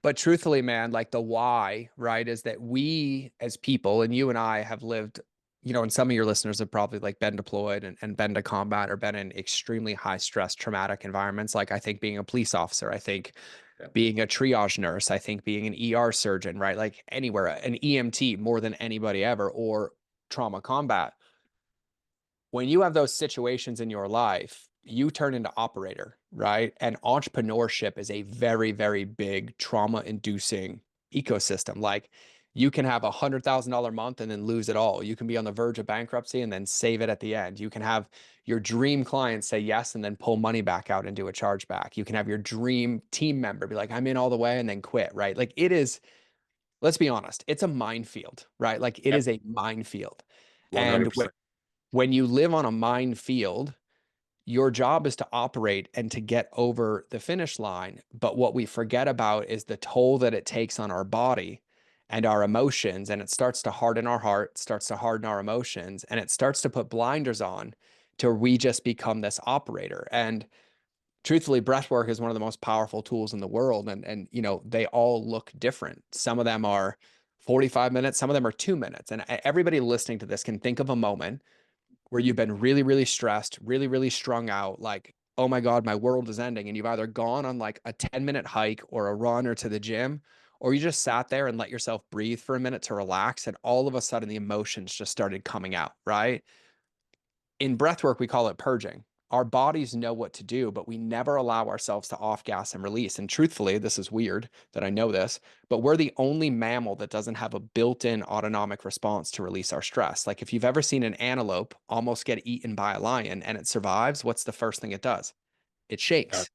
But truthfully, man, like the why, right, is that we as people, and you and I have lived, and some of your listeners have probably like been deployed and been to combat or been in extremely high stress, traumatic environments. Like I think being a police officer, I think Yeah. being a triage nurse, I think being an ER surgeon, right? Like anywhere, an EMT more than anybody ever, or trauma combat. When you have those situations in your life, you turn into operator, right? And entrepreneurship is a very, very big trauma inducing ecosystem. Like you can have $100,000 month and then lose it all. You can be on the verge of bankruptcy and then save it at the end. You can have your dream client say yes and then pull money back out and do a chargeback. You can have your dream team member be like, I'm in all the way and then quit, right? Like it is, let's be honest, it's a minefield, right? Like it Yep. is a minefield. And 100%. when you live on a minefield, your job is to operate and to get over the finish line. But what we forget about is the toll that it takes on our body and our emotions. And it starts to harden our heart, starts to harden our emotions, and it starts to put blinders on till we just become this operator. And truthfully, breath work is one of the most powerful tools in the world. And you know, they all look different. Some of them are 45 minutes, some of them are 2 minutes. And everybody listening to this can think of a moment where you've been really, really stressed, really, really strung out, like, oh my God, my world is ending. And you've either gone on like a 10-minute hike or a run or to the gym, or you just sat there and let yourself breathe for a minute to relax. And all of a sudden the emotions just started coming out, right? In breath work, we call it purging. Our bodies know what to do, but we never allow ourselves to off gas and release. And truthfully, this is weird that I know this, but we're the only mammal that doesn't have a built-in autonomic response to release our stress. Like if you've ever seen an antelope almost get eaten by a lion and it survives, what's the first thing it does? It Yeah. shakes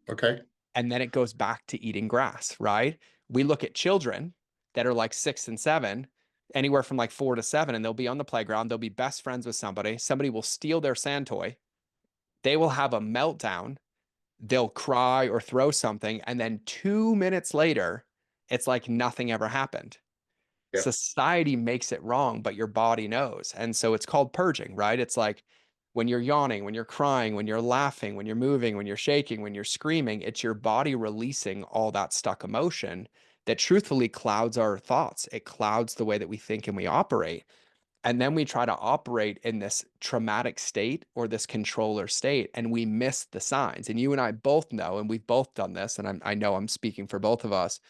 Okay. and then it goes back to eating grass, right? We look at children that are like 6 and 7, anywhere from like 4 to 7, and they'll be on the playground. They'll be best friends with somebody. Somebody will steal their sand toy. They will have a meltdown. They'll cry or throw something. And then 2 minutes later, it's like nothing ever happened. Yep. Society makes it wrong, but your body knows. And so it's called purging, right? It's like when you're yawning, when you're crying, when you're laughing, when you're moving, when you're shaking, when you're screaming, it's your body releasing all that stuck emotion that truthfully clouds our thoughts. It clouds the way that we think and we operate. And then we try to operate in this traumatic state or this controller state, and we miss the signs. And you and I both know, and we've both done this, and I know I'm speaking for both of us,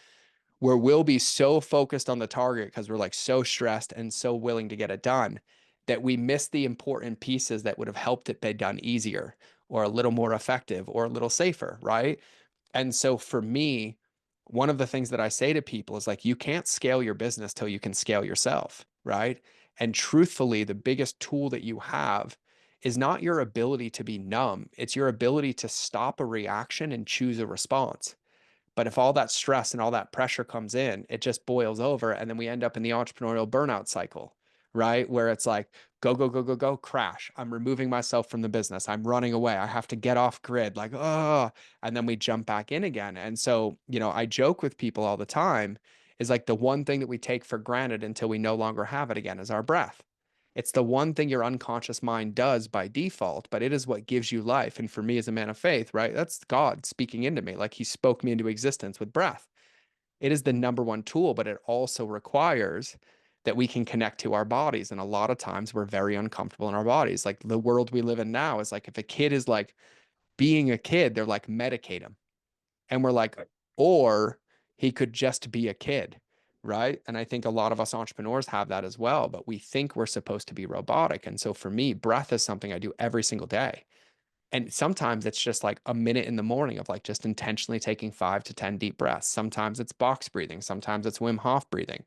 where we'll be so focused on the target because we're like so stressed and so willing to get it done that we miss the important pieces that would have helped it be done easier or a little more effective or a little safer, right? And so for me, one of the things that I say to people is like, you can't scale your business till you can scale yourself, right? And truthfully, the biggest tool that you have is not your ability to be numb, it's your ability to stop a reaction and choose a response. But if all that stress and all that pressure comes in, it just boils over. And then we end up in the entrepreneurial burnout cycle, right? Where it's like, go, go, go, go, go, crash. I'm removing myself from the business. I'm running away. I have to get off grid, like, oh, and then we jump back in again. And so, you know, I joke with people all the time is like the one thing that we take for granted until we no longer have it again is our breath. It's the one thing your unconscious mind does by default, but it is what gives you life. And for me as a man of faith, right? That's God speaking into me. Like he spoke me into existence with breath. It is the number one tool, but it also requires that we can connect to our bodies. And a lot of times we're very uncomfortable in our bodies. Like the world we live in now is like if a kid is like being a kid, they're like medicate him. And we're like, or he could just be a kid, right? And I think a lot of us entrepreneurs have that as well, but we think we're supposed to be robotic. And so for me, breath is something I do every single day. And sometimes it's just like a minute in the morning of like just intentionally taking 5 to 10 deep breaths. Sometimes it's box breathing. Sometimes it's Wim Hof breathing.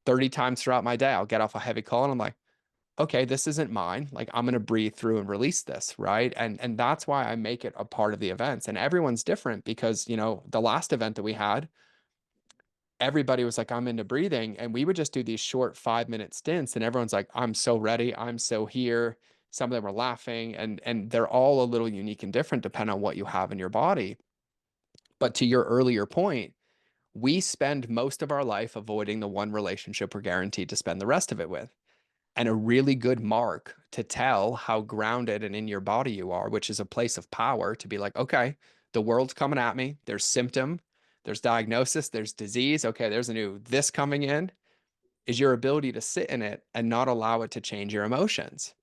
30 times throughout my day, I'll get off a heavy call and I'm like, okay, this isn't mine. Like I'm going to breathe through and release this, right? And that's why I make it a part of the events. And everyone's different because, you know, the last event that we had, everybody was like, I'm into breathing. And we would just do these short 5 minute stints. And everyone's like, I'm so ready. I'm so here. Some of them are laughing and they're all a little unique and different depending on what you have in your body. But to your earlier point, we spend most of our life avoiding the one relationship we're guaranteed to spend the rest of it with. And a really good mark to tell how grounded and in your body you are, which is a place of power to be like, okay, the world's coming at me. There's symptom, there's diagnosis, there's disease. Okay, there's a new this coming in, is your ability to sit in it and not allow it to change your emotions.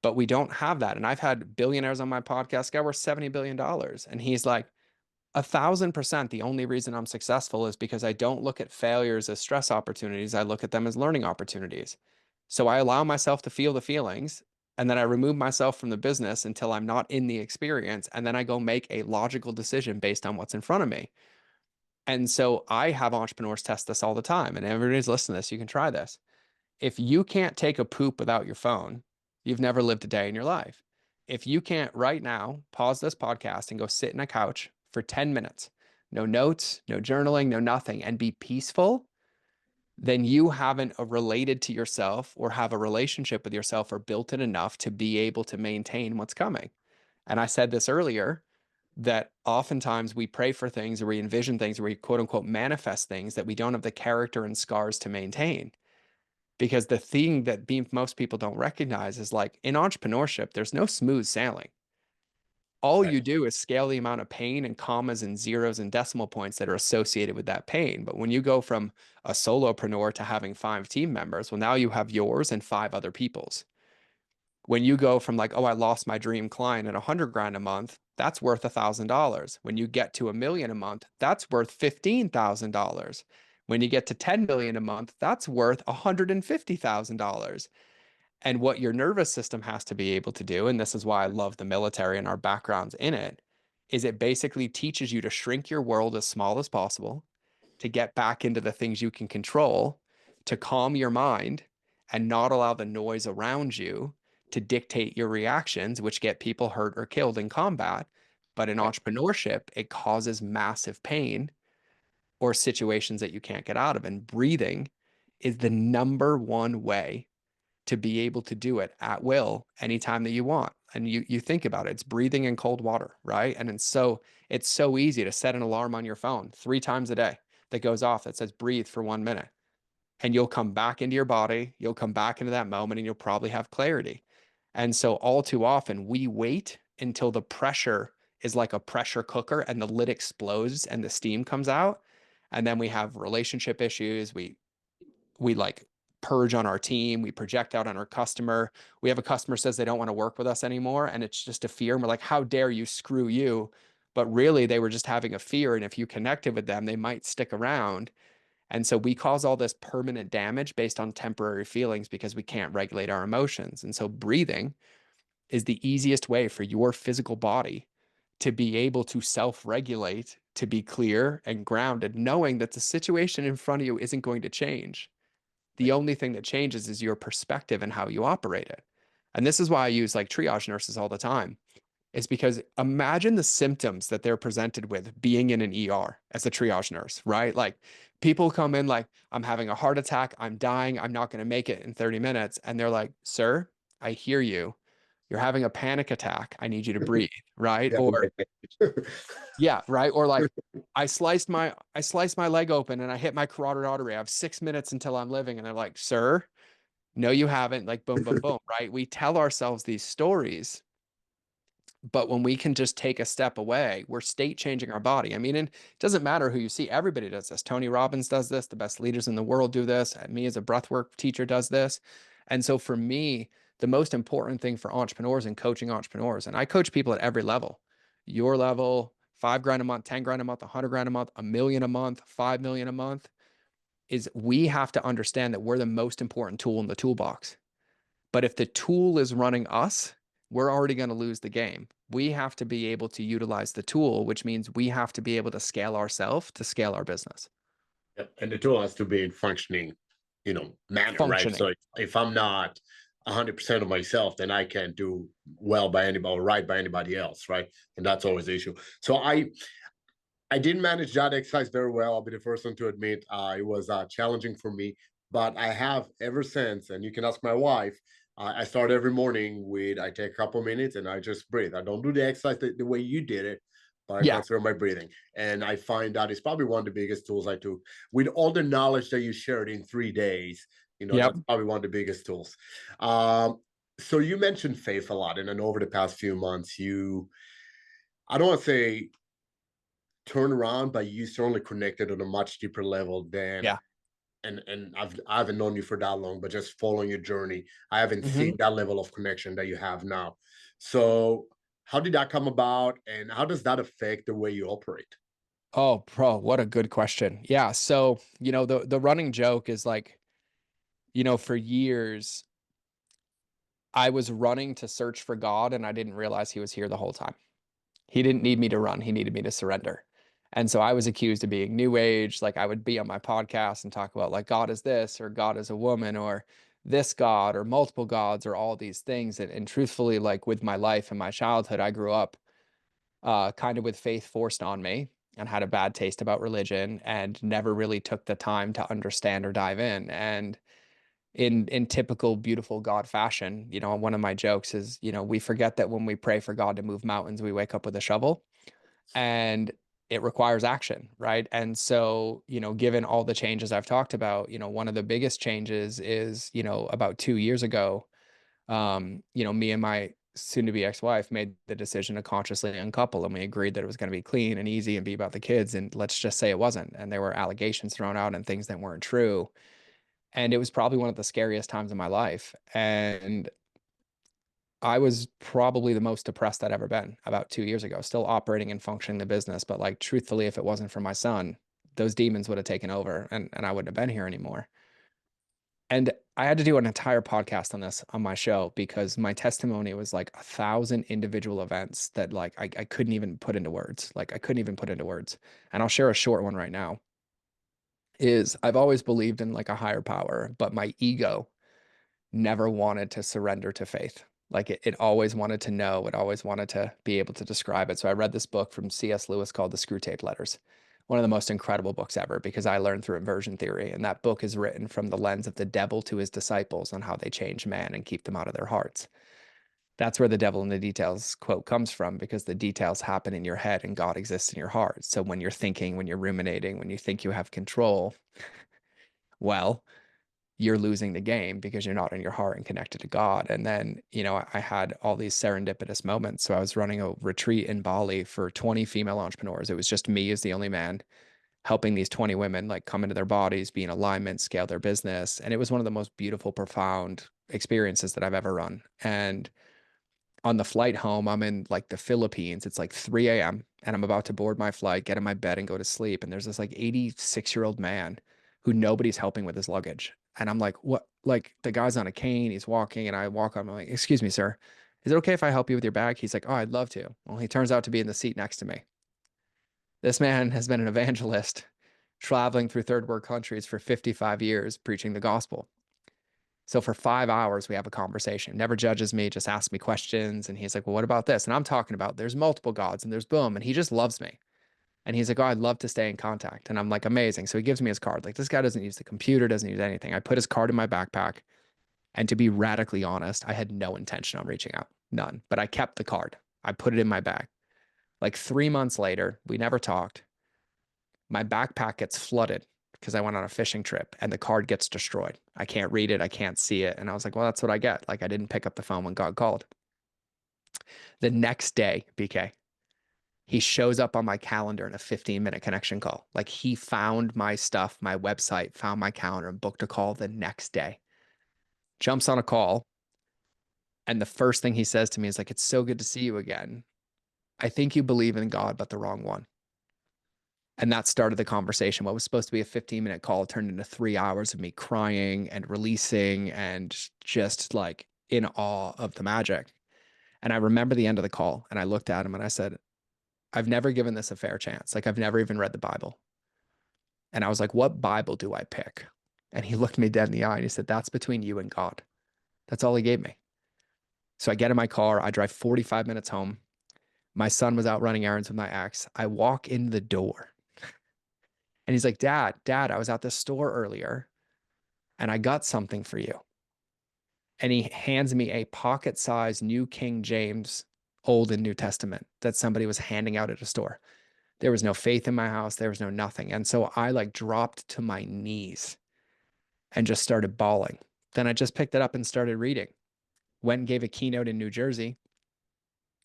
But we don't have that. And I've had billionaires on my podcast, guy worth $70 billion. And he's like, 1,000%. The only reason I'm successful is because I don't look at failures as stress opportunities. I look at them as learning opportunities. So I allow myself to feel the feelings and then I remove myself from the business until I'm not in the experience. And then I go make a logical decision based on what's in front of me. And so I have entrepreneurs test this all the time, and everybody's listening to this. You can try this. If you can't take a poop without your phone, you've never lived a day in your life. If you can't right now pause this podcast and go sit in a couch for 10 minutes, no notes, no journaling, no nothing, and be peaceful, then you haven't related to yourself or have a relationship with yourself or built it enough to be able to maintain what's coming. And I said this earlier that oftentimes we pray for things or we envision things or we quote unquote manifest things that we don't have the character and scars to maintain. Because the thing that most people don't recognize is like in entrepreneurship, there's no smooth sailing. All Right. you do is scale the amount of pain and commas and zeros and decimal points that are associated with that pain. But when you go from a solopreneur to having 5 team members, well, now you have yours and 5 other people's. When you go from like, oh, I lost my dream client at 100 grand a month, that's worth $1,000. When you get to 1 million a month, that's worth $15,000. When you get to 10 million a month, that's worth $150,000. And what your nervous system has to be able to do, and this is why I love the military and our backgrounds in it, is it basically teaches you to shrink your world as small as possible, to get back into the things you can control, to calm your mind and not allow the noise around you to dictate your reactions, which get people hurt or killed in combat. But in Right. entrepreneurship, it causes massive pain or situations that you can't get out of. And breathing is the number one way to be able to do it at will anytime that you want. And you think about it, it's breathing in cold water, right? And it's so easy to set an alarm on your phone 3 times a day that goes off that says breathe for 1 minute. And you'll come back into your body, you'll come back into that moment, and you'll probably have clarity. And so all too often we wait until the pressure is like a pressure cooker and the lid explodes and the steam comes out. And then we have relationship issues. We like purge on our team, we project out on our customer. We have a customer says they don't want to work with us anymore and it's just a fear and we're like, how dare you, screw you. But really they were just having a fear, and if you connected with them they might stick around. And so we cause all this permanent damage based on temporary feelings because we can't regulate our emotions. And so breathing is the easiest way for your physical body to be able to self-regulate, to be clear and grounded, knowing that the situation in front of you isn't going to change. The only thing that changes is your perspective and how you operate it. And this is why I use like triage nurses all the time, is because imagine the symptoms that they're presented with being in an ER as a triage nurse, right? Like people come in like, I'm having a heart attack, I'm dying, I'm not going to make it in 30 minutes. And they're like, sir, I hear you. You're having a panic attack. I need you to breathe, right? Yeah. Or yeah, right. Or like I sliced my leg open and I hit my carotid artery. I have 6 minutes until I'm living. And they're like, sir, no, you haven't. Like boom, boom, boom. Right. We tell ourselves these stories, but when we can just take a step away, we're state changing our body. I mean, and it doesn't matter who you see. Everybody does this. Tony Robbins does this. The best leaders in the world do this. Me as a breathwork teacher does this. And so for me, the most important thing for entrepreneurs and coaching entrepreneurs, and I coach people at every level, your level, 5 grand a month, 10 grand a month, 100 grand a month, 1 million a month, 5 million a month, is we have to understand that we're the most important tool in the toolbox. But if the tool is running us, we're already going to lose the game. We have to be able to utilize the tool, which means we have to be able to scale ourselves to scale our business. Yep. And the tool has to be in functioning, manner, right? Functioning. So if I'm not 100% of myself, then I can't do well by anybody or right by anybody else, right? And that's always the issue. So I didn't manage that exercise very well. I'll be the first one to admit it was challenging for me, but I have ever since. And you can ask my wife. I start every morning with I take a couple minutes and I just breathe. I don't do the exercise the way you did it, but I Yeah. consider my breathing. And I find that it's probably one of the biggest tools I took. With all the knowledge that you shared in 3 days, Yep. that's probably one of the biggest tools. Um, so you mentioned faith a lot, and then over the past few months, I don't want to say turn around, but you certainly connected on a much deeper level than Yeah. and I haven't known you for that long, but just following your journey, I haven't Hmm. seen that level of connection that you have now. So how did that come about and how does that affect the way you operate? Oh, bro, what a good question. Yeah. So, the running joke is like, for years, I was running to search for God and I didn't realize he was here the whole time. He didn't need me to run, he needed me to surrender. And so I was accused of being new age. Like I would be on my podcast and talk about like God is this, or God is a woman, or this God, or multiple gods, or all these things. And truthfully, like with my life and my childhood, I grew up kind of with faith forced on me and had a bad taste about religion and never really took the time to understand or dive in. And in typical beautiful God fashion, you know, one of my jokes is, you know, we forget that when we pray for God to move mountains, we wake up with a shovel, and it requires action, right? And so, you know, given all the changes I've talked about, you know, one of the biggest changes is, you know, about 2 years ago, you know, me and my soon to be ex-wife made the decision to consciously uncouple, and we agreed that it was going to be clean and easy and be about the kids. And let's just say it wasn't. And there were allegations thrown out and things that weren't true. And it was probably one of the scariest times of my life. And I was probably the most depressed I'd ever been about 2 years ago, still operating and functioning the business. But like, truthfully, if it wasn't for my son, those demons would have taken over, and I wouldn't have been here anymore. And I had to do an entire podcast on this on my show because my testimony was like 1,000 individual events that like I couldn't even put into words. Like I couldn't even put into words. And I'll share a short one right now. Is I've always believed in like a higher power, but my ego never wanted to surrender to faith. Like it always wanted to know, it always wanted to be able to describe it. So I read this book from C.S. Lewis called The Screw Tape Letters, one of the most incredible books ever because I learned through inversion theory. And that book is written from the lens of the devil to his disciples on how they change man and keep them out of their hearts. That's where the devil in the details quote comes from, because the details happen in your head and God exists in your heart. So when you're thinking, when you're ruminating, when you think you have control, well, you're losing the game because you're not in your heart and connected to God. And then, you know, I had all these serendipitous moments. So I was running a retreat in Bali for 20 female entrepreneurs. It was just me as the only man helping these 20 women like come into their bodies, be in alignment, scale their business. And it was one of the most beautiful, profound experiences that I've ever run. And on the flight home, I'm in like the Philippines. It's like 3 a.m. and I'm about to board my flight, get in my bed and go to sleep. And there's this like 86-year-old man who nobody's helping with his luggage. And I'm like, what? Like the guy's on a cane, he's walking, and I walk on. I'm like, excuse me, sir. Is it okay if I help you with your bag? He's like, oh, I'd love to. Well, he turns out to be in the seat next to me. This man has been an evangelist traveling through third world countries for 55 years preaching the gospel. So for 5 hours, we have a conversation. Never judges me, just asks me questions. And he's like, well, what about this? And I'm talking about there's multiple gods and there's boom. And he just loves me. And he's like, oh, I'd love to stay in contact. And I'm like, amazing. So he gives me his card. Like, this guy doesn't use the computer, doesn't use anything. I put his card in my backpack. And to be radically honest, I had no intention on reaching out, none. But I kept the card. I put it in my bag. Like 3 months later, we never talked. My backpack gets flooded because I went on a fishing trip and the card gets destroyed. I can't read it. I can't see it. And I was like, well, that's what I get. Like, I didn't pick up the phone when God called. The next day, BK, he shows up on my calendar in a 15-minute connection call. Like, he found my stuff, my website, found my calendar, and booked a call the next day. Jumps on a call. And the first thing he says to me is like, it's so good to see you again. I think you believe in God, but the wrong one. And that started the conversation. What was supposed to be a 15-minute call turned into 3 hours of me crying and releasing and just like in awe of the magic. And I remember the end of the call and I looked at him and I said, I've never given this a fair chance. Like, I've never even read the Bible. And I was like, what Bible do I pick? And he looked me dead in the eye and he said, that's between you and God. That's all he gave me. So I get in my car. I drive 45 minutes home. My son was out running errands with my ex. I walk in the door. And he's like, Dad, I was at the store earlier and I got something for you. And he hands me a pocket sized New King James Old and New Testament that somebody was handing out at a store. There was no faith in my house. There was no nothing. And so I like dropped to my knees and just started bawling. Then I just picked it up and started reading. Went and gave a keynote in New Jersey.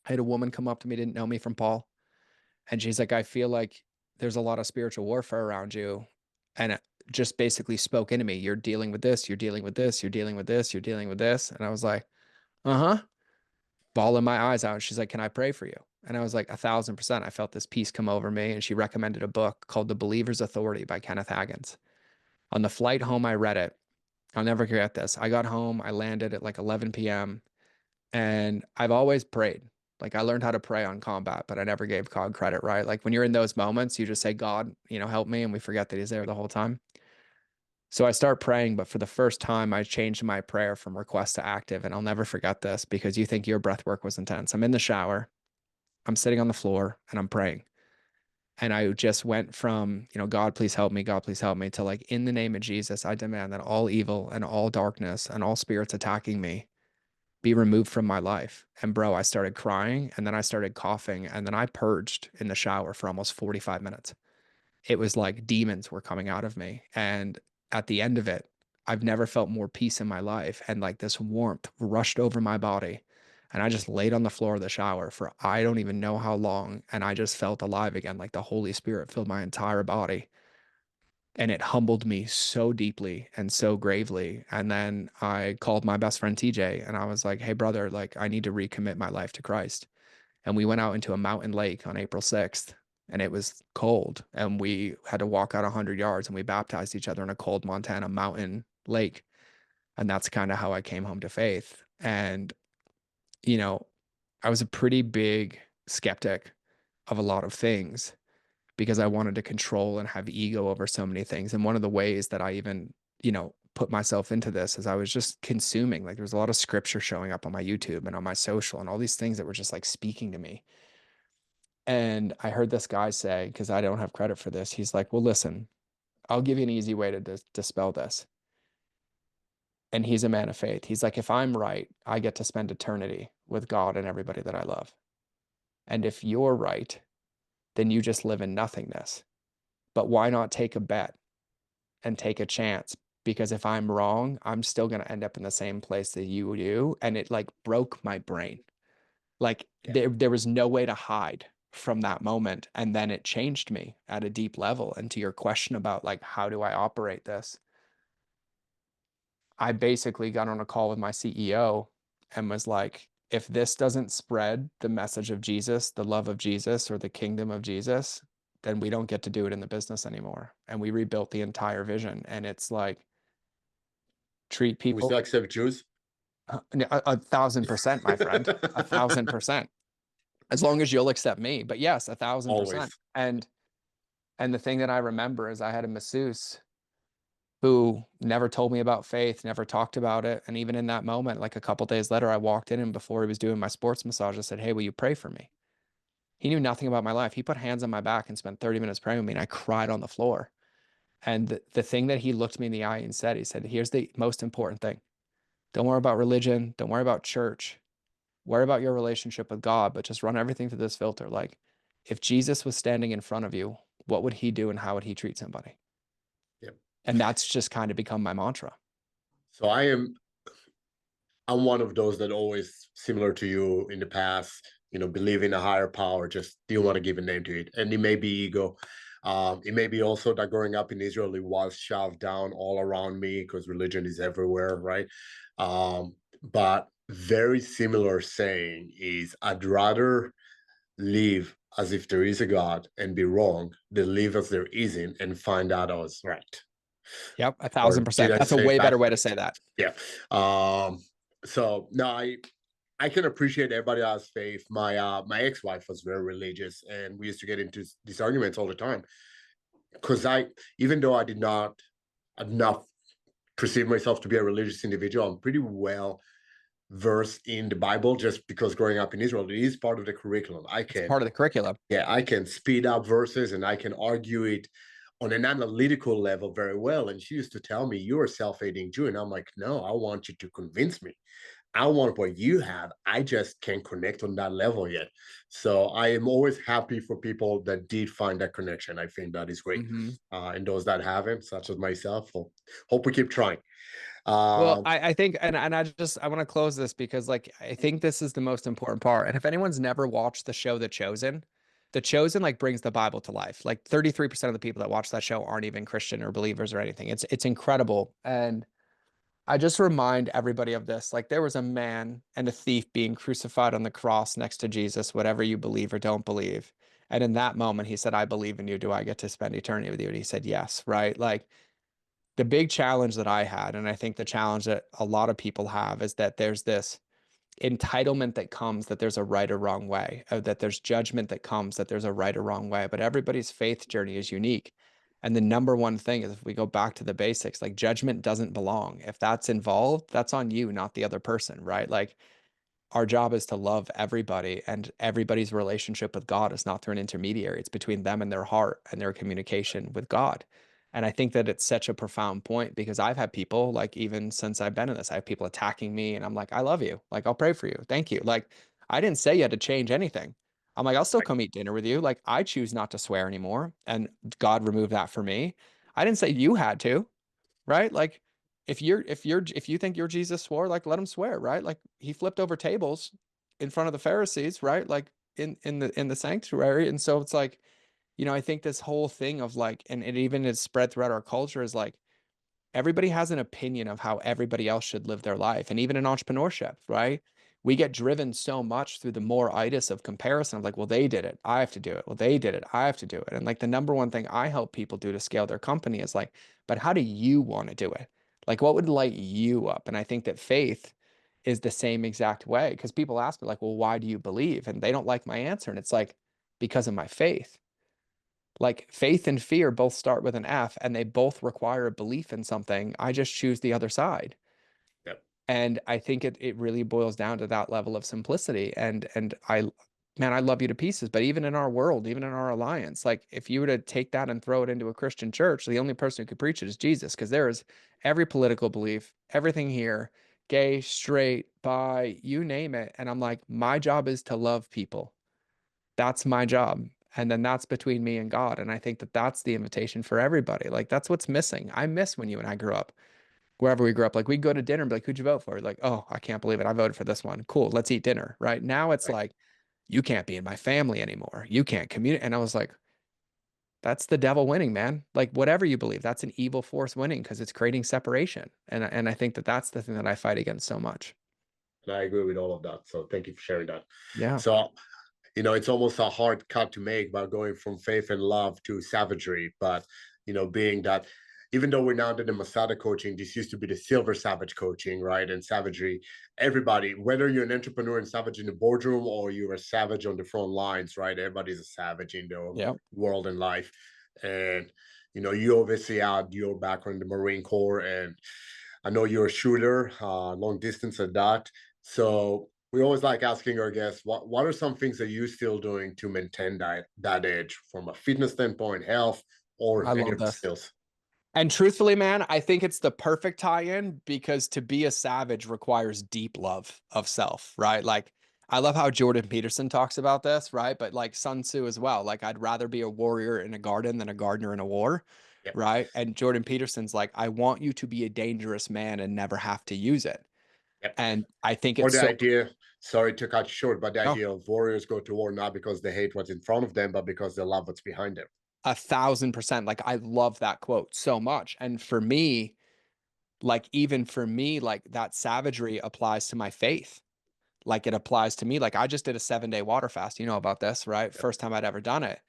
I had a woman come up to me, didn't know me from Paul. And she's like, I feel like there's a lot of spiritual warfare around you. And it just basically spoke into me. You're dealing with this, you're dealing with this, you're dealing with this, you're dealing with this. And I was like, uh-huh, bawling my eyes out. And she's like, can I pray for you? And I was like, 1,000%. I felt this peace come over me. And she recommended a book called The Believer's Authority by Kenneth Hagin. On the flight home, I read it. I'll never forget this. I got home, I landed at like 11 p.m. and I've always prayed. Like I learned how to pray on combat, but I never gave God credit, right? Like when you're in those moments, you just say, God, help me. And we forget that he's there the whole time. So I start praying, but for the first time, I changed my prayer from request to active. And I'll never forget this because you think your breath work was intense. I'm in the shower, I'm sitting on the floor and I'm praying. And I just went from, God, please help me, God, please help me, to like, in the name of Jesus, I demand that all evil and all darkness and all spirits attacking me be removed from my life. And bro, I started crying and then I started coughing and then I purged in the shower for almost 45 minutes. It was like demons were coming out of me. And at the end of it, I've never felt more peace in my life. And like this warmth rushed over my body. And I just laid on the floor of the shower for I don't even know how long. And I just felt alive again. Like the Holy Spirit filled my entire body. And it humbled me so deeply and so gravely. And then I called my best friend TJ and I was like, hey, brother, like I need to recommit my life to Christ. And we went out into a mountain lake on April 6th and it was cold and we had to walk out 100 yards and we baptized each other in a cold Montana mountain lake. And that's kind of how I came home to faith. And, you know, I was a pretty big skeptic of a lot of things because I wanted to control and have ego over so many things. And one of the ways that I even, put myself into this is I was just consuming, like there was a lot of scripture showing up on my YouTube and on my social and all these things that were just like speaking to me. And I heard this guy say, because I don't have credit for this, he's like, well, listen, I'll give you an easy way to dispel this. And he's a man of faith. He's like, if I'm right, I get to spend eternity with God and everybody that I love. And if you're right, then you just live in nothingness. But why not take a bet and take a chance? Because if I'm wrong, I'm still going to end up in the same place that you do. And it like broke my brain. Like Yeah. there was no way to hide from that moment. And then it changed me at a deep level. And to your question about like, how do I operate this? I basically got on a call with my CEO and was like, if this doesn't spread the message of Jesus, the love of Jesus, or the kingdom of Jesus, then we don't get to do it in the business anymore. And we rebuilt the entire vision. And it's like, treat We still people accept Jews. 1,000%, my friend, 1,000%. As long as you'll accept me. But yes, 1,000%. Always. And the thing that I remember is I had a masseuse who never told me about faith, never talked about it. And even in that moment, like a couple days later, I walked in and before he was doing my sports massage, I said, hey, will you pray for me? He knew nothing about my life. He put hands on my back and spent 30 minutes praying with me. And I cried on the floor. And the thing that he looked me in the eye and said, he said, here's the most important thing. Don't worry about religion. Don't worry about church. Worry about your relationship with God, but just run everything through this filter. Like if Jesus was standing in front of you, what would he do and how would he treat somebody? Yep. And that's just kind of become my mantra. So I'm one of those that always, similar to you in the past, believe in a higher power, just didn't want to give a name to it. And it may be ego. It may be also that growing up in Israel, it was shoved down all around me because religion is everywhere, right? But very similar saying is I'd rather live as if there is a God and be wrong than live as there isn't and find out I was right. Yep, a Or thousand did percent. I That's a say it way better way to backwards? say that. Yeah. So no, I can appreciate everybody has faith. My ex-wife was very religious and we used to get into these arguments all the time. Because even though I did not perceive myself to be a religious individual, I'm pretty well versed in the Bible just because growing up in Israel, it is part of the curriculum. It's part of the curriculum. Yeah, I can speed up verses and I can argue it on an analytical level very well. And she used to tell me, you're a self-hating Jew. And I'm like, no, I want you to convince me. I want what you have. I just can't connect on that level yet. So I am always happy for people that did find that connection. I think that is great. Mm-hmm. And those that haven't, such as myself, hope we keep trying. Well, Um, I think, and I want to close this because like I think this is the most important part. And if anyone's never watched the show The Chosen like brings the Bible to life. Like 33% of the people that watch that show aren't even Christian or believers or anything. It's incredible. And I just remind everybody of this. Like there was a man and a thief being crucified on the cross next to Jesus, whatever you believe or don't believe. And in that moment, he said, I believe in you. Do I get to spend eternity with you? And he said, yes, right? Like the big challenge that I had, and I think the challenge that a lot of people have is that there's this entitlement that comes that there's a right or wrong way, or that there's judgment that comes that there's a right or wrong way. But everybody's faith journey is unique. And the number one thing is, if we go back to the basics, like judgment doesn't belong. If that's involved, that's on you, not the other person, right? Like our job is to love everybody, and everybody's relationship with God is not through an intermediary. It's between them and their heart and their communication with God. And I think that it's such a profound point, because I've had people, like, even since I've been in this, I have people attacking me, and I'm like, I love you. Like, I'll pray for you. Thank you. Like, I didn't say you had to change anything. I'm like, I'll still come eat dinner with you. Like, I choose not to swear anymore, and God removed that for me. I didn't say you had to, right? Like, if you think your Jesus swore, like, let him swear, right? Like, he flipped over tables in front of the Pharisees, right? Like, in the sanctuary. And so it's like, I think this whole thing of like, and it even is spread throughout our culture, is like, everybody has an opinion of how everybody else should live their life. And even in entrepreneurship, right? We get driven so much through the more itis of comparison of like, well, they did it, I have to do it. Well, they did it, I have to do it. And like, the number one thing I help people do to scale their company is like, but how do you want to do it? Like, what would light you up? And I think that faith is the same exact way, because people ask me like, well, why do you believe? And they don't like my answer. And it's like, because of my faith. Like, faith and fear both start with an F, and they both require a belief in something. I just choose the other side. Yep. And I think it really boils down to that level of simplicity. And man, I love you to pieces. But even in our world, even in our alliance, like, if you were to take that and throw it into a Christian church, the only person who could preach it is Jesus, because there is every political belief, everything here, gay, straight, bi, you name it. And I'm like, my job is to love people. That's my job. And then that's between me and God. And I think that that's the invitation for everybody. Like, that's what's missing. I miss when you and I grew up, wherever we grew up. Like, we'd go to dinner and be like, who'd you vote for? Like, oh, I can't believe it, I voted for this one. Cool, let's eat dinner. Right now, it's Right. like, you can't be in my family anymore. You can't communicate. And I was like, that's the devil winning, man. Like, whatever you believe, that's an evil force winning, because it's creating separation. And I think that that's the thing that I fight against so much. And I agree with all of that. So thank you for sharing that. Yeah, So, it's almost a hard cut to make by going from faith and love to savagery. But, being that, even though we're now in the Masada coaching, this used to be the silver savage coaching, right? And savagery, everybody, whether you're an entrepreneur and savage in the boardroom, or you're a savage on the front lines, right? Everybody's a savage in their yeah. world and life. And, you obviously had your background in the Marine Corps, and I know you're a shooter, long distance at that. So we always like asking our guests, what are some things that you're still doing to maintain that edge from a fitness standpoint, health, or I any love of the this. skills? And truthfully, man, I think it's the perfect tie-in, because to be a savage requires deep love of self, right? Like, I love how Jordan Peterson talks about this, right? But like Sun Tzu as well. Like, I'd rather be a warrior in a garden than a gardener in a war, Yep. right? And Jordan Peterson's like, I want you to be a dangerous man and never have to use it. Yep. And I think Or it's the so, idea, sorry to cut you short, but the no, idea of warriors go to war not because they hate what's in front of them, but because they love what's behind them. 1,000%. Like, I love that quote so much. And for me, like, even for me, like, that savagery applies to my faith. Like, it applies to me. Like, I just did a 7-day water fast. You know about this, right? Yep. First time I'd ever done it.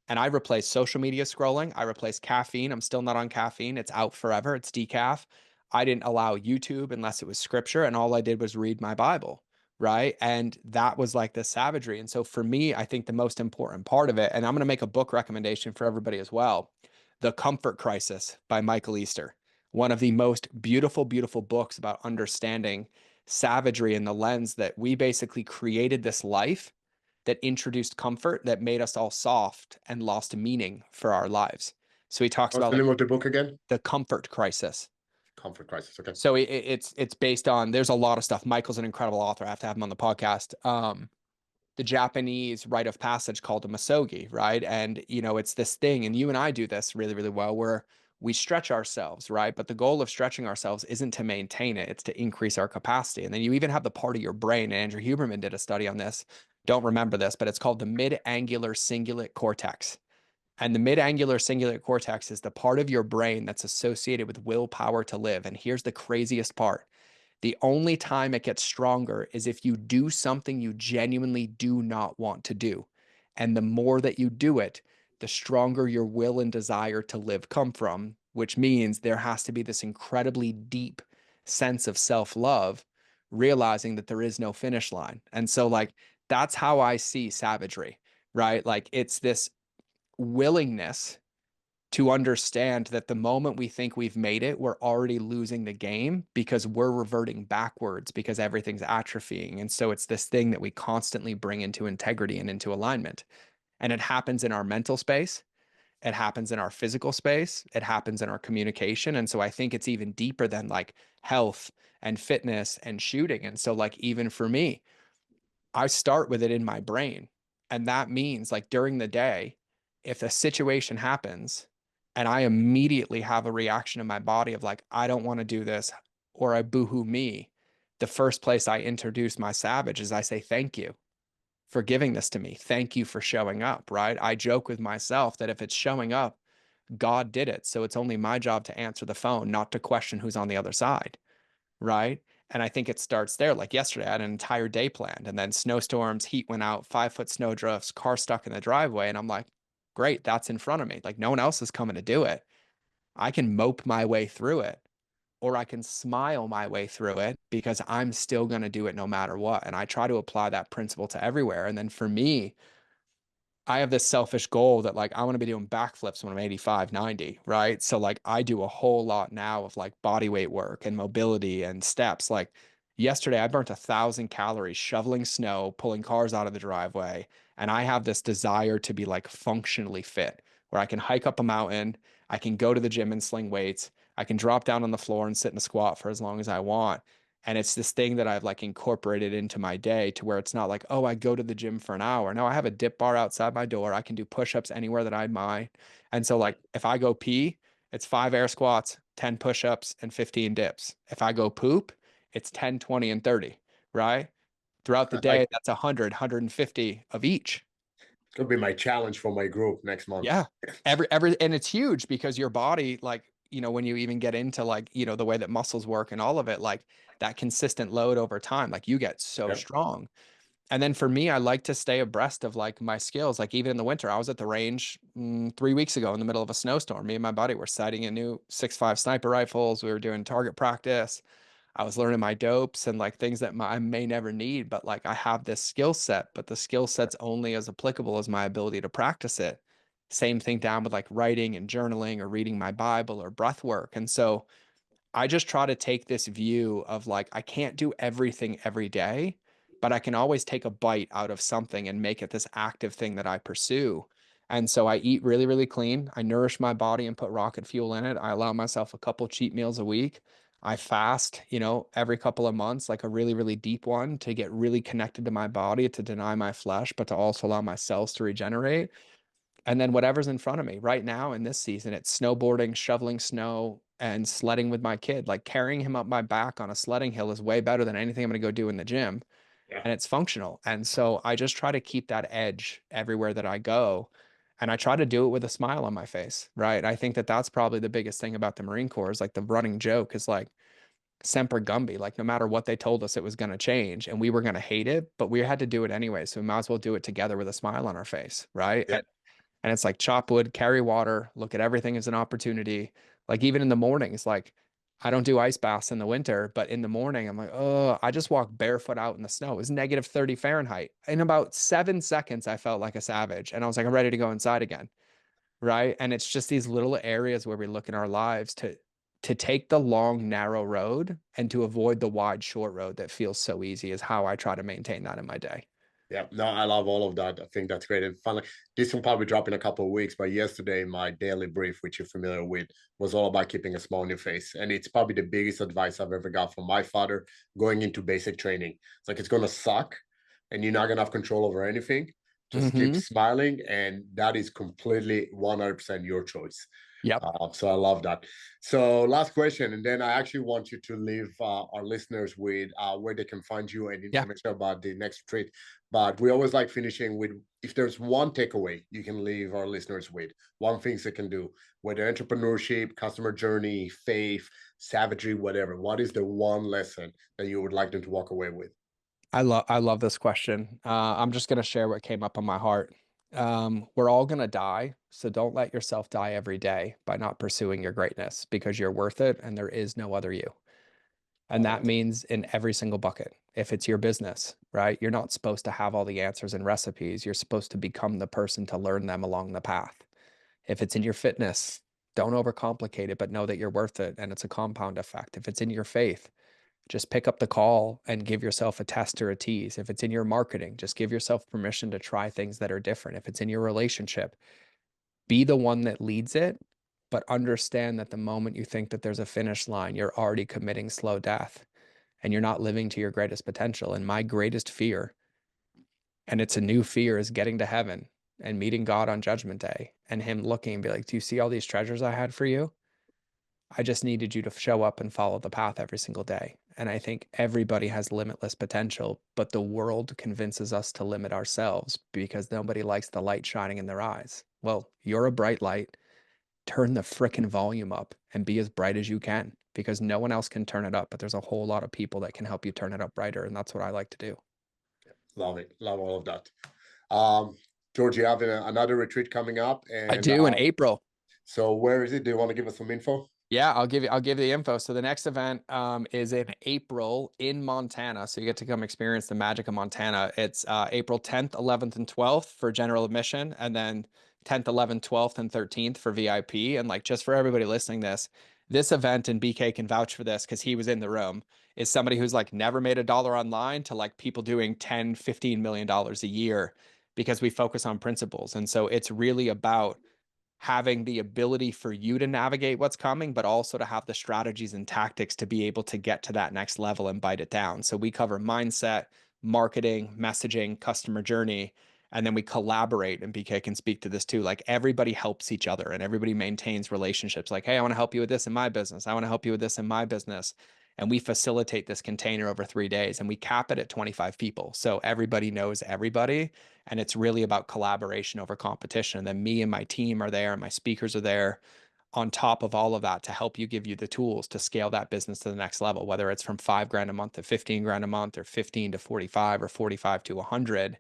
And I replaced social media scrolling. I replaced caffeine. I'm still not on caffeine. It's out forever. It's decaf. I didn't allow YouTube unless it was scripture. And all I did was read my Bible. Right. And that was like the savagery. And so for me, I think the most important part of it, and I'm going to make a book recommendation for everybody as well, The Comfort Crisis by Michael Easter. One of the most beautiful, beautiful books about understanding savagery in the lens that we basically created this life that introduced comfort that made us all soft and lost meaning for our lives. So he talks What's about the like name of the book again? the comfort crisis. Comfort Crisis. Okay. So it's based on, there's a lot of stuff. Michael's an incredible author. I have to have him on the podcast. The Japanese rite of passage called a masogi, right? And it's this thing, and you and I do this really, really well, where we stretch ourselves, right? But the goal of stretching ourselves isn't to maintain it, it's to increase our capacity. And then you even have the part of your brain, and Andrew Huberman did a study on this. Don't remember this, but it's called the mid-angular cingulate cortex. And the mid-angular cingulate cortex is the part of your brain that's associated with willpower to live. And here's the craziest part. The only time it gets stronger is if you do something you genuinely do not want to do. And the more that you do it, the stronger your will and desire to live come from, which means there has to be this incredibly deep sense of self love realizing that there is no finish line. And so like that's how I see savagery, right? Like it's this willingness to understand that the moment we think we've made it, we're already losing the game because we're reverting backwards because everything's atrophying. And so it's this thing that we constantly bring into integrity and into alignment. And it happens in our mental space. It happens in our physical space. It happens in our communication. And so I think it's even deeper than like health and fitness and shooting. And so, like, even for me, I start with it in my brain. And that means like during the day, if a situation happens and I immediately have a reaction in my body of like, I don't want to do this, or I boohoo me, the first place I introduce my savage is I say, thank you for giving this to me. Thank you for showing up, right? I joke with myself that if it's showing up, God did it. So it's only my job to answer the phone, not to question who's on the other side, right? And I think it starts there. Like yesterday, I had an entire day planned, and then snowstorms, heat went out, 5 foot snow drifts, car stuck in the driveway. And I'm like, great, that's in front of me. Like no one else is coming to do it. I can mope my way through it, or I can smile my way through it because I'm still going to do it no matter what. And I try to apply that principle to everywhere. And then for me, I have this selfish goal that like I want to be doing backflips when I'm 85, 90, right? So like I do a whole lot now of like body weight work and mobility and steps. Like yesterday, I burnt 1,000 calories shoveling snow, pulling cars out of the driveway. And I have this desire to be like functionally fit where I can hike up a mountain, I can go to the gym and sling weights, I can drop down on the floor and sit in a squat for as long as I want. And it's this thing that I've like incorporated into my day to where it's not like, oh, I go to the gym for an hour. No, I have a dip bar outside my door. I can do push-ups anywhere that I mind. And so like if I go pee, it's 5 air squats, 10 push-ups, and 15 dips. If I go poop, it's 10, 20, and 30, right? Throughout the I day, that's 100, 150 of each. It's gonna be my challenge for my group next month. Yeah. And it's huge because your body, like, when you even get into like, the way that muscles work and all of it, like that consistent load over time, like you get so Yep. strong. And then for me, I like to stay abreast of like my skills. Like even in the winter, I was at the range 3 weeks ago in the middle of a snowstorm. Me and my buddy were sighting a new 6.5 sniper rifles. We were doing target practice. I was learning my dopes and like things that I may never need, but like I have this skill set, but the skill set's only as applicable as my ability to practice it. Same thing down with like writing and journaling or reading my Bible or breath work. And so I just try to take this view of like, I can't do everything every day, but I can always take a bite out of something and make it this active thing that I pursue. And so I eat really, really clean. I nourish my body and put rocket fuel in it. I allow myself a couple cheat meals a week. I fast, every couple of months, like a really, really deep one to get really connected to my body, to deny my flesh, but to also allow my cells to regenerate. And then whatever's in front of me right now in this season, it's snowboarding, shoveling snow, and sledding with my kid. Like carrying him up my back on a sledding hill is way better than anything I'm going to go do in the gym. Yeah. And it's functional. And so I just try to keep that edge everywhere that I go. And I try to do it with a smile on my face, right? I think that that's probably the biggest thing about the Marine Corps is like the running joke is like Semper Gumby, like no matter what they told us it was going to change and we were going to hate it, but we had to do it anyway. So we might as well do it together with a smile on our face, right? Yeah. And it's like chop wood, carry water, look at everything as an opportunity. Like even in the mornings, like I don't do ice baths in the winter, but in the morning, I'm like, oh, I just walk barefoot out in the snow. It was negative 30 Fahrenheit. In about 7 seconds, I felt like a savage. And I was like, I'm ready to go inside again. Right. And it's just these little areas where we look in our lives to take the long, narrow road and to avoid the wide, short road that feels so easy is how I try to maintain that in my day. Yeah, no, I love all of that. I think that's great. And finally, this will probably drop in a couple of weeks, but yesterday, my daily brief, which you're familiar with, was all about keeping a smile on your face. And it's probably the biggest advice I've ever got from my father going into basic training. It's like, it's going to suck and you're not going to have control over anything. Just keep Hmm. smiling. And that is completely 100% your choice. Yep. So I love that. So last question, and then I actually want you to leave our listeners with where they can find you and Yeah. information about the next retreat. But we always like finishing with if there's one takeaway you can leave our listeners with, one things they can do, whether entrepreneurship, customer journey, faith, savagery, whatever. What is the one lesson that you would like them to walk away with? I love this question. I'm just gonna share what came up on my heart. We're all gonna die, so don't let yourself die every day by not pursuing your greatness because you're worth it and there is no other you. And Love that it. means in every single bucket. If it's your business, right? You're not supposed to have all the answers and recipes. You're supposed to become the person to learn them along the path. If it's in your fitness, don't overcomplicate it, but know that you're worth it. And it's a compound effect. If it's in your faith, just pick up the call and give yourself a test or a tease. If it's in your marketing, just give yourself permission to try things that are different. If it's in your relationship, be the one that leads it, but understand that the moment you think that there's a finish line, you're already committing slow death and you're not living to your greatest potential. And my greatest fear, and it's a new fear, is getting to heaven and meeting God on Judgment Day and Him looking and be like, do you see all these treasures I had for you? I just needed you to show up and follow the path every single day. And I think everybody has limitless potential, but the world convinces us to limit ourselves because nobody likes the light shining in their eyes. Well, you're a bright light. Turn the frickin' volume up and be as bright as you can because no one else can turn it up, but there's a whole lot of people that can help you turn it up brighter. And that's what I like to do. Love it. Love all of that. Um, George, you have another retreat coming up, I and do in April. so where is it? Do you want to give us some info? Yeah, I'll give you the info. So the next event is in April in Montana. So you get to come experience the magic of Montana. It's April 10th, 11th, and 12th for general admission, and then 10th, 11th, 12th, and 13th for VIP. And like just for everybody listening this event, and BK can vouch for this because he was in the room, is somebody who's like never made a dollar online to like people doing 10, $15 million a year because we focus on principles. And so it's really about having the ability for you to navigate what's coming, but also to have the strategies and tactics to be able to get to that next level and bite it down. So we cover mindset, marketing, messaging, customer journey, and then we collaborate. And BK can speak to this too. Like everybody helps each other and everybody maintains relationships. Like, hey, I want to help you with this in my business. I want to help you with this in my business. And we facilitate this container over 3 days and we cap it at 25 people. So everybody knows everybody. And it's really about collaboration over competition. And then me and my team are there and my speakers are there on top of all of that to help you, give you the tools to scale that business to the next level, whether it's from 5 grand a month to 15 grand a month or 15 to 45 or 45 to 100.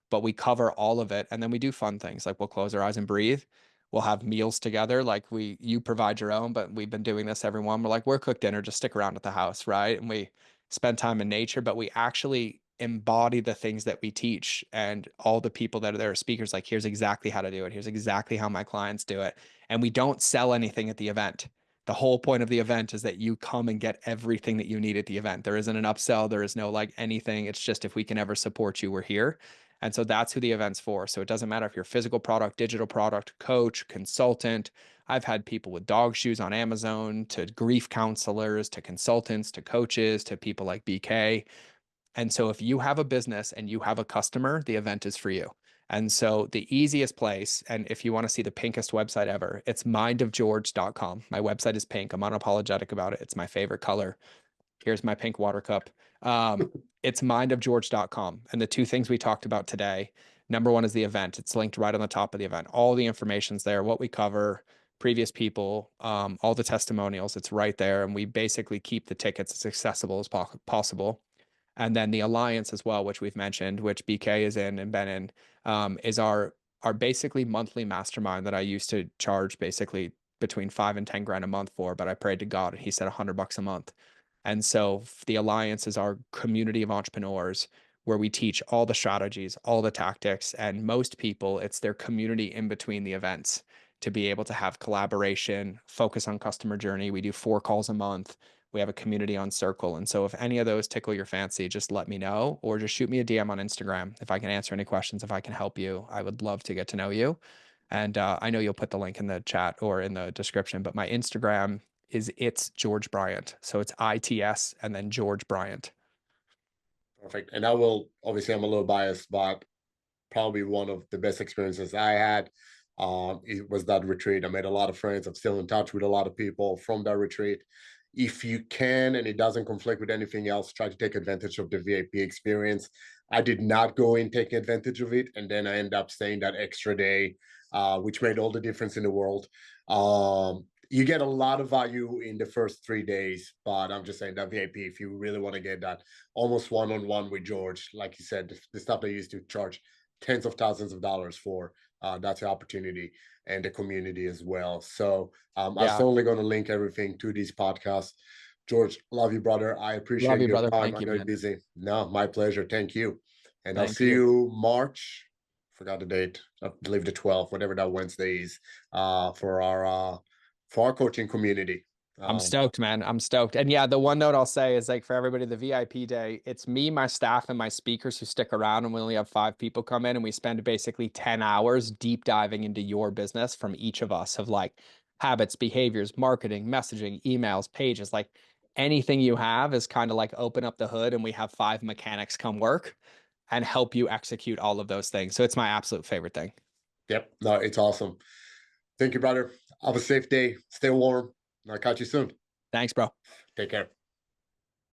But we cover all of it. And then we do fun things like we'll close our eyes and breathe. We'll have meals together. Like you provide your own, but we've been doing this, everyone. We're like, we're cook dinner, just stick around at the house, right? And we spend time in nature, but we actually embody the things that we teach. And all the people that are there are speakers, like, here's exactly how to do it. Here's exactly how my clients do it. And we don't sell anything at the event. The whole point of the event is that you come and get everything that you need at the event. There isn't an upsell. There is no like anything. It's just if we can ever support you, we're here. And so that's who the event's for. So it doesn't matter if you're physical product, digital product, coach, consultant. I've had people with dog shoes on Amazon, to grief counselors, to consultants, to coaches, to people like BK. And so if you have a business and you have a customer, the event is for you. And so the easiest place, and if you want to see the pinkest website ever, it's mindofgeorge.com. My website is pink. I'm unapologetic about it. It's my favorite color. Here's my pink water cup. It's mindofgeorge.com. And the two things we talked about today, number one is the event. It's linked right on the top of the event. All the information's there, what we cover, previous people, all the testimonials, it's right there. And we basically keep the tickets as accessible as possible. And then the alliance as well, which we've mentioned, which BK is in and been in, is our basically monthly mastermind that I used to charge basically between 5 and 10 grand a month for, but I prayed to God and he said $100 a month. And so the alliance is our community of entrepreneurs where we teach all the strategies, all the tactics, and most people, it's their community in between the events to be able to have collaboration, focus on customer journey. We do 4 calls a month. We have a community on Circle. And so if any of those tickle your fancy, just let me know or just shoot me a DM on Instagram. If I can answer any questions, if I can help you, I would love to get to know you. And I know you'll put the link in the chat or in the description, but my Instagram is it's George Bryant. So it's ITS and then George Bryant. Perfect. And I will, obviously, I'm a little biased, but probably one of the best experiences I had. It was that retreat. I made a lot of friends. I'm still in touch with a lot of people from that retreat. If you can, and it doesn't conflict with anything else, try to take advantage of the VIP experience. I did not go in taking advantage of it, and then I ended up staying that extra day, which made all the difference in the world. You get a lot of value in the first 3 days, but I'm just saying that VIP, if you really want to get that almost one-on-one with George, like you said, the stuff they used to charge tens of thousands of dollars for, that's the opportunity and the community as well. So I'm Yeah. certainly going to link everything to these podcasts. George, love you, brother. I Love appreciate you, your brother. time. Thank I you, know you're man. busy. No, my pleasure. Thank you. And I'll Thank see you. you March. Forgot the date. I believe the 12th, whatever that Wednesday is, for our coaching community. I'm Um, stoked, man. I'm stoked. And yeah, the one note I'll say is like for everybody, the VIP day, it's me, my staff, and my speakers who stick around. And we only have 5 people come in, and we spend basically 10 hours deep diving into your business from each of us of like habits, behaviors, marketing, messaging, emails, pages, like anything you have is kind of like open up the hood and we have 5 mechanics come work and help you execute all of those things. So it's my absolute favorite thing. yep. No, it's awesome. Thank you, brother. Have a safe day. Stay warm. I'll catch you soon. Thanks, bro. Take care.